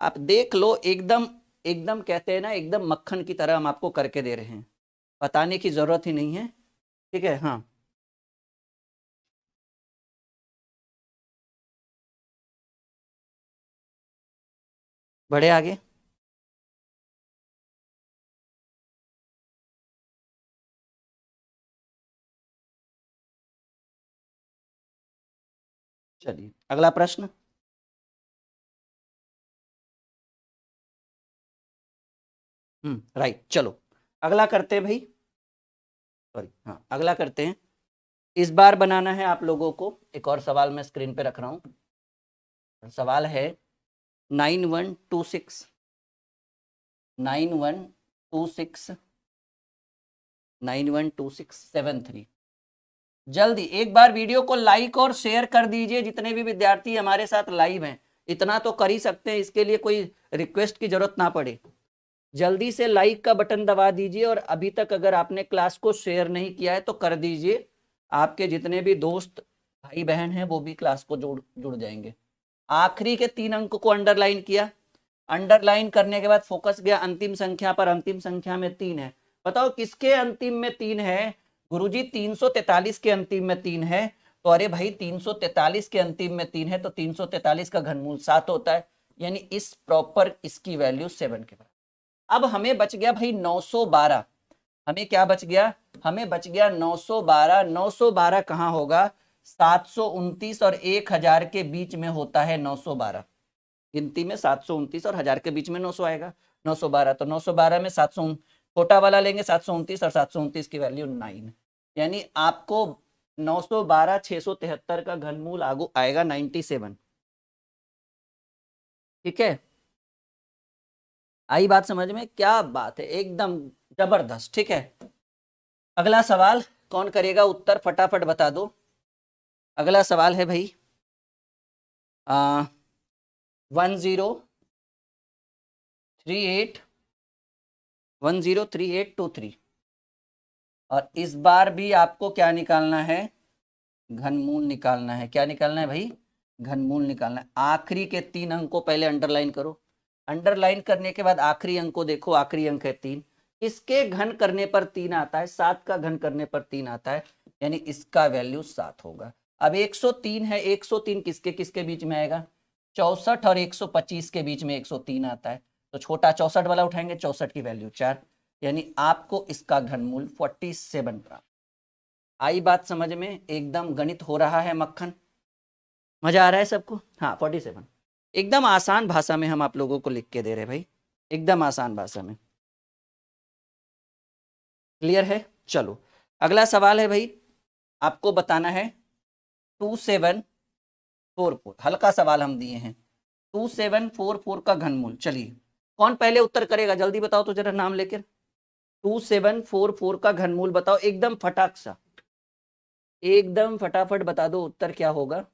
आप देख लो एकदम एकदम कहते हैं ना एकदम मक्खन की तरह हम आपको करके दे रहे हैं, बताने की जरूरत ही नहीं है, ठीक है। हाँ बढ़े आगे। चलिए अगला प्रश्न। राइट, चलो अगला करते हैं भाई, सॉरी हाँ अगला करते हैं। इस बार बनाना है आप लोगों को, एक और सवाल मैं स्क्रीन पे रख रहा हूं। सवाल है 9126 9126 912673। जल्दी एक बार वीडियो को लाइक और शेयर कर दीजिए, जितने भी विद्यार्थी हमारे साथ लाइव हैं, इतना तो कर ही सकते हैं, इसके लिए कोई रिक्वेस्ट की जरूरत ना पड़े। जल्दी से लाइक का बटन दबा दीजिए, और अभी तक अगर आपने क्लास को शेयर नहीं किया है तो कर दीजिए, आपके जितने भी दोस्त भाई बहन हैं वो भी क्लास को जुड़ जाएंगे। आखिरी के 3 अंक को अंडरलाइन किया, अंडरलाइन करने के बाद फोकस गया अंतिम संख्या पर, अंतिम संख्या में 3 है। बताओ किसके अंतिम में 3 है, गुरुजी 343 के अंतिम में 3 है। तो अरे भाई 343 के अंतिम में 3 है, तो 343 का घनमूल 7 होता है। यानी इस प्रॉपर इसकी वैल्यू 7 के बराबर। अब हमें बच गया भाई 912। हमें क्या बच गया? हमें बच गया 912। 912 कहाँ होगा? 729 और 1000 के बीच में होता है 912। गिनती में 729 और 1000 के बीच में 900 आएगा। 912 तो 912 में 700 छोटा वाला लेंगे 729 और 729 की वैल्यू 9, यानी आपको 912 673 का घनमूल आगू आएगा 97। ठीक है, आई बात समझ में? क्या बात है, एकदम जबरदस्त। ठीक है, अगला सवाल कौन करेगा उत्तर? फटाफट बता दो। अगला सवाल है भाई 1038 और इस बार भी आपको क्या निकालना है? घनमूल निकालना है। क्या निकालना है भाई? घनमूल निकालना है। आखिरी के 3 अंक को पहले अंडरलाइन करो। अंडरलाइन करने के बाद आखिरी अंक को देखो, आखिरी अंक है 3। इसके घन करने पर 3 आता है, 7 का घन करने पर 3 आता है, यानी इसका वैल्यू 7 होगा। अब 103 है, 103 किसके किसके बीच में आएगा? 64 और 125 के बीच में 103 आता है, तो छोटा 64 वाला उठाएंगे, 64 की वैल्यू 4, यानी आपको इसका घनमूल 47 प्राप्त। आई बात समझ में? एकदम गणित हो रहा है मक्खन, मजा आ रहा है सबको? हाँ 47, एकदम आसान भाषा में हम आप लोगों को लिख के दे रहे हैं भाई, एकदम आसान भाषा में। क्लियर है? चलो अगला सवाल है भाई, आपको बताना है 2744, हल्का सवाल हम दिए हैं, 2744 का घनमूल। चलिए कौन पहले उत्तर करेगा जल्दी बताओ तो जरा नाम लेकर। 2744 का घनमूल बताओ, एकदम फटाक सा, एकदम फटाफट बता दो उत्तर क्या होगा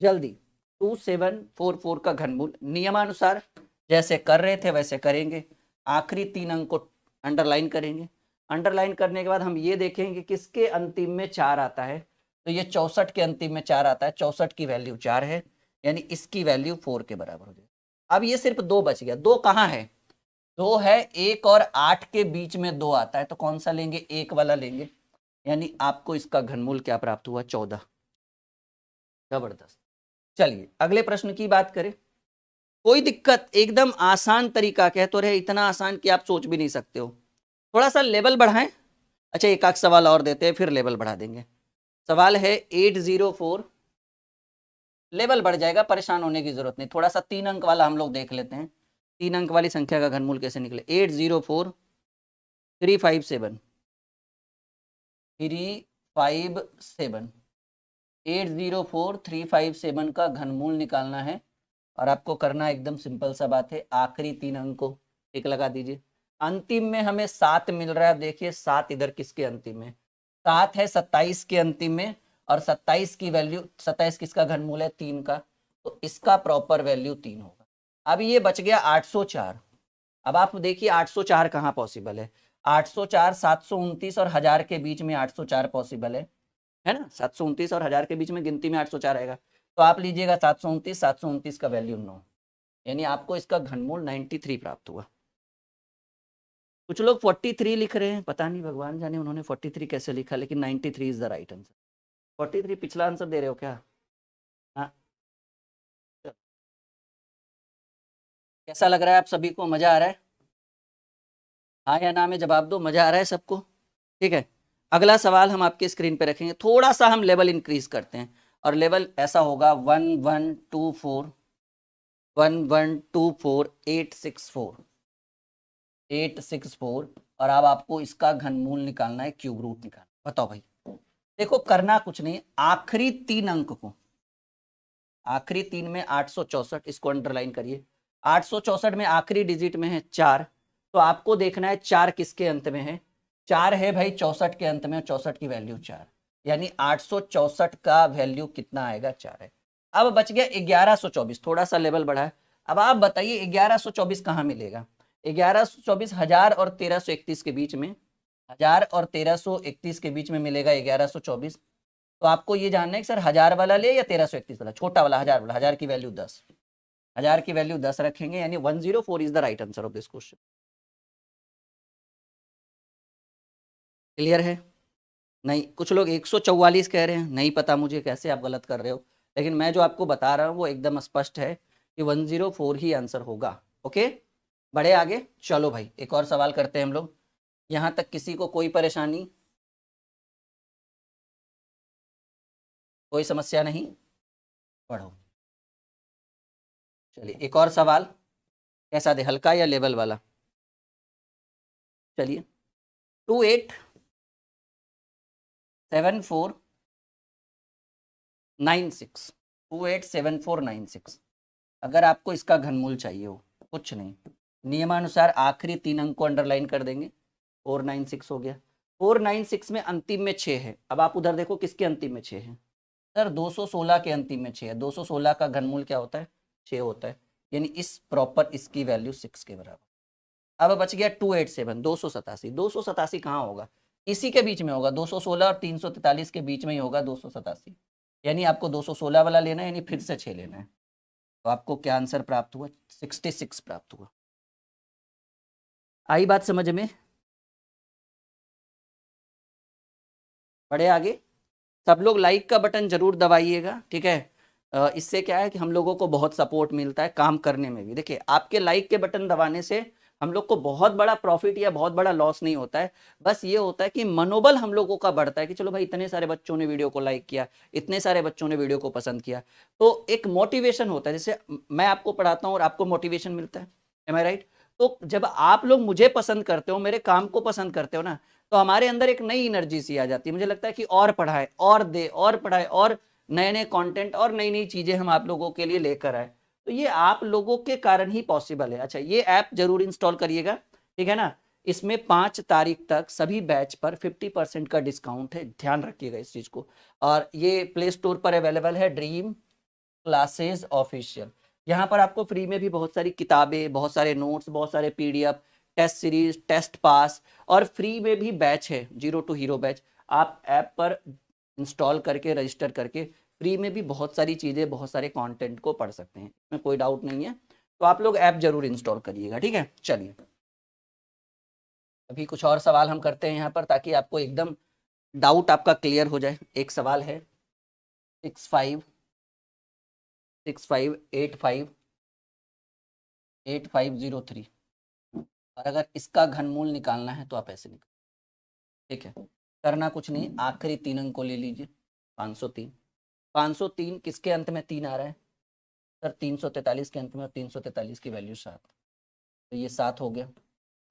जल्दी। 2744 का घनमूल नियमानुसार जैसे कर रहे थे वैसे करेंगे, आखिरी 3 अंक को अंडरलाइन करेंगे। अंडरलाइन करने के बाद हम ये देखेंगे किसके अंतिम में 4 आता है, तो ये 64 के अंतिम में 4 आता है, 64 की वैल्यू 4 है, यानी इसकी वैल्यू 4 के बराबर हो जाएगी। अब ये सिर्फ 2 बच गया। 2 कहाँ है? 2 है 1 और 8 के बीच में 2 आता है, तो कौन सा लेंगे? 1 वाला लेंगे, यानी आपको इसका घनमूल क्या प्राप्त हुआ? 14। जबरदस्त। चलिए अगले प्रश्न की बात करें। कोई दिक्कत, एकदम आसान तरीका, कह तो रहे इतना आसान कि आप सोच भी नहीं सकते हो। थोड़ा सा लेवल बढ़ाएं। अच्छा एक आध सवाल और देते हैं फिर लेवल बढ़ा देंगे। सवाल है 804, लेवल बढ़ जाएगा, परेशान होने की जरूरत नहीं। थोड़ा सा 3 अंक वाला हम लोग देख लेते हैं, 3 अंक वाली संख्या का घनमूल कैसे निकले। 804357 804357 का घनमूल निकालना है, और आपको करना एकदम सिंपल सा बात है, आखिरी 3 अंक को टिक लगा दीजिए। अंतिम में हमें 7 मिल रहा है, देखिए 7 इधर किसके अंतिम में? 7 है 27 के अंतिम में, और 27 की वैल्यू, 27 किसका घनमूल है? 3 का, तो इसका प्रॉपर वैल्यू 3 होगा। अब ये बच गया 804। अब आप देखिए 804 कहाँ पॉसिबल है? 804 729 और 1000 के बीच में 804 पॉसिबल है ना? 729 और 1000 के बीच में गिनती में 804 आएगा, तो आप लीजिएगा 729 का वैल्यू 9, यानी आपको इसका घनमूल 93 प्राप्त हुआ। कुछ लोग 43 लिख रहे हैं, पता नहीं भगवान जाने उन्होंने 43 कैसे लिखा, लेकिन 93 इज द राइट आंसर। 43 पिछला आंसर दे रहे हो क्या? हाँ, कैसा लग रहा है आप सभी को? मजा आ रहा है? हाँ या ना में जवाब दो, मजा आ रहा है सबको? ठीक है, अगला सवाल हम आपके स्क्रीन पे रखेंगे। थोड़ा सा हम लेवल इंक्रीज करते हैं, और लेवल ऐसा होगा 1124 और अब आपको इसका घनमूल निकालना है, क्यूब रूट निकालना। बताओ भाई, देखो करना कुछ नहीं, आखिरी 3 अंक को, आखिरी 3 में 864, इसको अंडरलाइन करिए। 864 में आखिरी डिजिट में है 4, तो आपको देखना है 4 किसके अंत में है? 4 है भाई 64 के अंत में, 64 की वैल्यू 4, यानी 864 का वैल्यू कितना आएगा? 4 है। अब बच गया 1124, थोड़ा सा लेवल बढ़ा है। अब आप बताइए 1124 कहाँ मिलेगा? 1124 1000 और 1331 के बीच में, 1000 और 1331 के बीच में मिलेगा 1124। तो आपको ये जानना है कि सर 1000 वाला ले या 1331 वाला, छोटा वाला 1000 वाला। 1000 की वैल्यू 10, 1000 की वैल्यू 10 रखेंगे, यानी 104 is the right answer of this question. Clear है? नहीं, कुछ लोग 144 कह रहे हैं, नहीं पता मुझे कैसे आप गलत कर रहे हो, लेकिन मैं जो आपको बता रहा हूँ वो एकदम स्पष्ट है कि 104 ही आंसर होगा। ओके, बढ़े आगे। चलो भाई एक और सवाल करते हैं हम लोग। यहाँ तक किसी को कोई परेशानी, कोई समस्या नहीं? पढ़ो। चलिए एक और सवाल, कैसा दे, हल्का या लेवल वाला? चलिए 287496, 287496, अगर आपको इसका घनमूल चाहिए हो, कुछ नहीं, नियमानुसार आखिरी 3 अंक को अंडरलाइन कर देंगे। 496 हो गया। 496 में अंतिम में 6 है। अब आप उधर देखो किसके अंतिम में 6 है? सर 216 के अंतिम में 6 है। 216 का घनमूल क्या होता है? 6 होता है। यानी इस प्रॉपर इसकी वैल्यू 6 के बराबर। अब बच गया 287, 287। 287 कहाँ होगा? इसी के बीच में होगा, 216 और 343 के बीच में ही होगा 287। यानी आपको 216 वाला लेना है, यानी फिर से 6 लेना है। तो आपको क्या आंसर प्राप्त हुआ? 66 प्राप्त हुआ। आई बात समझ में? बढ़े आगे। सब लोग लाइक का बटन जरूर दबाइएगा, ठीक है? इससे क्या है कि हम लोगों को बहुत सपोर्ट मिलता है काम करने में भी। देखिए आपके लाइक के बटन दबाने से हम लोग को बहुत बड़ा प्रॉफिट या बहुत बड़ा लॉस नहीं होता है। बस ये होता है कि मनोबल हम लोगों का बढ़ता है कि चलो भाई इतने सारे बच्चों ने वीडियो को लाइक किया, इतने सारे बच्चों ने वीडियो को पसंद किया, तो एक मोटिवेशन होता है। जैसे मैं आपको पढ़ाता हूँ और आपको मोटिवेशन मिलता है, एम आई राइट? तो जब आप लोग मुझे पसंद करते हो, मेरे काम को पसंद करते हो ना, तो हमारे अंदर एक नई एनर्जी सी आ जाती है। मुझे लगता है कि और पढ़ाए, और दे, और पढ़ाए, और नए नए कंटेंट और नई नई चीजें हम आप लोगों के लिए लेकर आए। तो ये आप लोगों के कारण ही पॉसिबल है। अच्छा ये ऐप जरूर इंस्टॉल करिएगा, ठीक है ना? इसमें 5 तारीख तक सभी बैच पर 50% का डिस्काउंट है, ध्यान रखिएगा इस चीज को। और ये प्ले स्टोर पर अवेलेबल है, ड्रीम क्लासेस ऑफिशियल। यहाँ पर आपको फ्री में भी बहुत सारी किताबें, बहुत सारे नोट्स, बहुत सारे PDF, test series, test pass, और फ्री में भी बैच है, 0 to हीरो बैच। आप ऐप पर इंस्टॉल करके रजिस्टर करके फ्री में भी बहुत सारी चीजें, बहुत सारे कंटेंट को पढ़ सकते हैं, इसमें कोई डाउट नहीं है। तो आप लोग ऐप जरूर इंस्टॉल करिएगा, ठीक है? चलिए अभी कुछ और सवाल हम करते हैं यहाँ पर, ताकि आपको एकदम डाउट आपका क्लियर हो जाए। एक सवाल है 6585 और अगर इसका घनमूल निकालना है तो आप ऐसे निकाल, ठीक है? करना कुछ नहीं, आखिरी 3 अंक को ले लीजिए। 503, 503 किसके अंत में 3 आ रहा है? सर 343 के अंत में, और 343 की वैल्यू 7, तो ये 7 हो गया।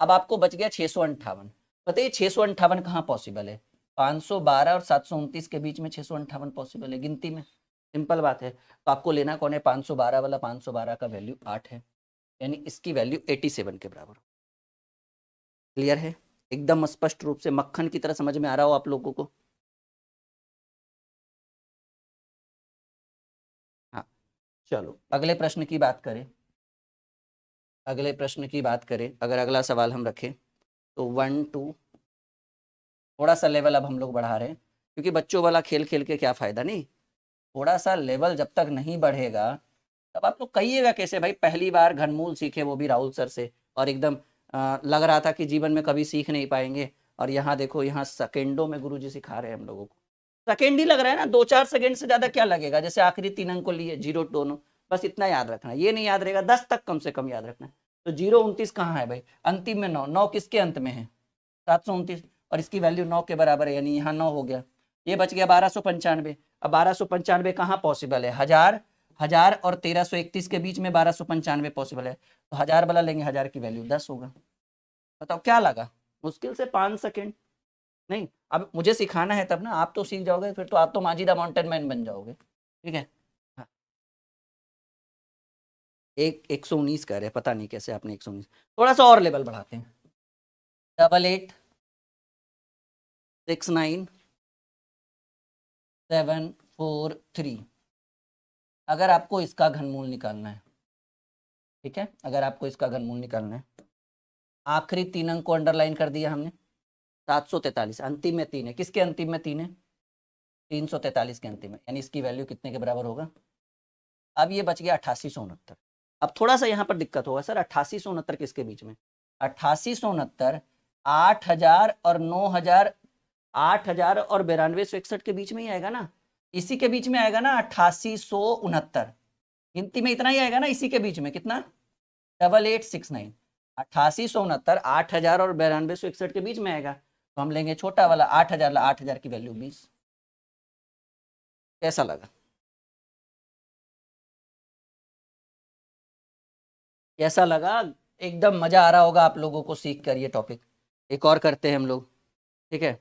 अब आपको बच गया 658। बताइए 658 कहाँ पॉसिबल है? 512 और 729 के बीच में 658 पॉसिबल है गिनती में, सिंपल बात है। तो आपको लेना कौन है? 512 वाला। 512 का वैल्यू 8 है, यानी इसकी वैल्यू 87 के बराबर। क्लियर है? एकदम स्पष्ट रूप से मक्खन की तरह समझ में आ रहा हो आप लोगों को? हाँ चलो अगले प्रश्न की बात करें। अगले प्रश्न की बात करें, अगर अगला सवाल हम रखें तो 1 2, थोड़ा सा लेवल अब हम लोग बढ़ा रहे हैं, क्योंकि बच्चों वाला खेल खेल के क्या फायदा? नहीं, थोड़ा सा लेवल जब तक नहीं बढ़ेगा तब आप लोग कहिएगा कैसे भाई पहली बार घनमूल सीखे, वो भी राहुल सर से, और एकदम लग रहा था कि जीवन में कभी सीख नहीं पाएंगे, और यहाँ देखो यहाँ सेकेंडों में गुरुजी सिखा रहे हैं हम लोगों को। सेकेंड ही लग रहा है ना, 2-4 सेकेंड से ज्यादा क्या लगेगा? जैसे आखिरी 3 अंक को लिए 0 दोनों, बस इतना याद रखना। ये नहीं याद रहेगा, 10 तक कम से कम याद रखना। तो 0-29 कहाँ है भाई? अंतिम में 9, 9 किसके अंत में है? 729, और इसकी वैल्यू 9 के बराबर है, यानी यहाँ 9 हो गया। ये बच गया 1295। अब 1295 कहाँ पॉसिबल है? 1000, 1000 और 1331 के बीच में 1295 पॉसिबल है। तो 1000 वाला लेंगे, 1000 की वैल्यू 10 होगा। बताओ क्या लगा? मुश्किल से 5 सेकेंड नहीं। अब मुझे सिखाना है तब ना, आप तो सीख जाओगे, फिर तो आप तो माजिदा माउंटेन मैन बन जाओगे, ठीक है? हाँ। 119 कह रहे हैं, पता नहीं कैसे आपने 119। थोड़ा सा और लेवल बढ़ाते हैं। 886974 अगर आपको इसका घनमूल निकालना है, ठीक है? अगर आपको इसका घनमूल निकालना है, आखिरी 3 अंक को अंडरलाइन कर दिया हमने। 743 अंतिम में 3 है, किसके अंतिम में 3 है? 343 के अंतिम में, यानी इसकी वैल्यू कितने के बराबर होगा? अब ये बच गया 8869। अब थोड़ा सा यहाँ पर दिक्कत होगा, सर 8869 किसके बीच में? 8869 8000 और 9000, 8000 और 9261 के बीच में ही आएगा ना। इसी के बीच में आएगा ना 8869, गिनती में इतना ही आएगा ना, इसी के बीच में कितना 8869, 8869, 8000 और 9261 के बीच में आएगा। तो हम लेंगे छोटा वाला 8000, 8000 की वैल्यू 20। कैसा लगा? कैसा लगा? एकदम मजा आ रहा होगा आप लोगों को सीख कर ये टॉपिक। एक और करते हैं हम लोग, ठीक है।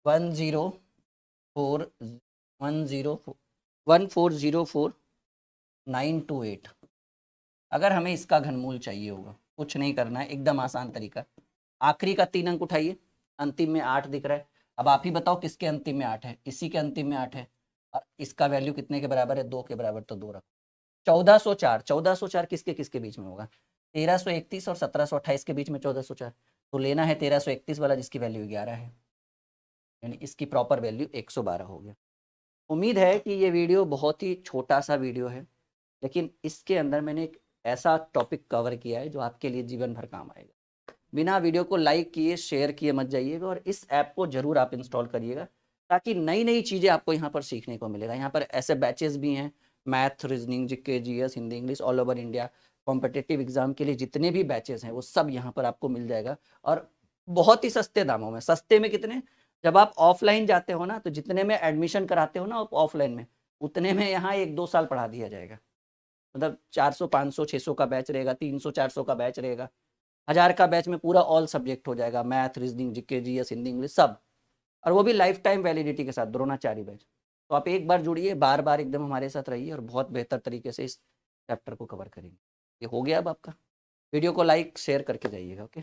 104 अगर हमें इसका घनमूल चाहिए होगा, कुछ नहीं करना है, एकदम आसान तरीका। आखिरी का 3 अंक उठाइए, अंतिम में 8 दिख रहा है। अब आप ही बताओ किसके अंतिम में 8 है? इसी के अंतिम में 8 है। और इसका वैल्यू कितने के बराबर है? 2 के बराबर, तो 2 रखो। 1404, 1404 किसके किसके बीच में होगा? 1331 और 1728 के बीच में 1404। तो लेना है 1331 वाला जिसकी वैल्यू 11 है, यानी इसकी प्रॉपर वैल्यू 112 हो गया। उम्मीद है कि ये वीडियो बहुत ही छोटा सा वीडियो है, लेकिन इसके अंदर मैंने एक ऐसा टॉपिक कवर किया है जो आपके लिए जीवन भर काम आएगा। बिना वीडियो को लाइक किए शेयर किए मत जाइएगा, और इस ऐप को जरूर आप इंस्टॉल करिएगा, ताकि नई नई चीज़ें आपको यहाँ पर सीखने को मिलेगा। यहाँ पर ऐसे बैचेस भी हैं, math, reasoning, GK, GS, Hindi, English, all over India competitive exam के लिए जितने भी बैचेस हैं वो सब यहाँ पर आपको मिल जाएगा, और बहुत ही सस्ते दामों में। सस्ते में कितने? जब आप ऑफलाइन जाते हो ना, तो जितने में एडमिशन कराते हो ना ऑफलाइन में, उतने में यहाँ 1-2 साल पढ़ा दिया जाएगा। मतलब 400, 500, 600 का बैच रहेगा, 300, 400 का बैच रहेगा, 1000 का बैच में पूरा ऑल सब्जेक्ट हो जाएगा, math, reasoning, GK, GS, Hindi, English सब, और वो भी लाइफ टाइम वैलिडिटी के साथ, द्रोणाचार्य बैच। तो आप एक बार जुड़िए, बार बार एकदम हमारे साथ रहिए, और बहुत बेहतर तरीके से इस चैप्टर को कवर करेंगे। ये हो गया अब आपका। वीडियो को लाइक शेयर करके जाइएगा। ओके।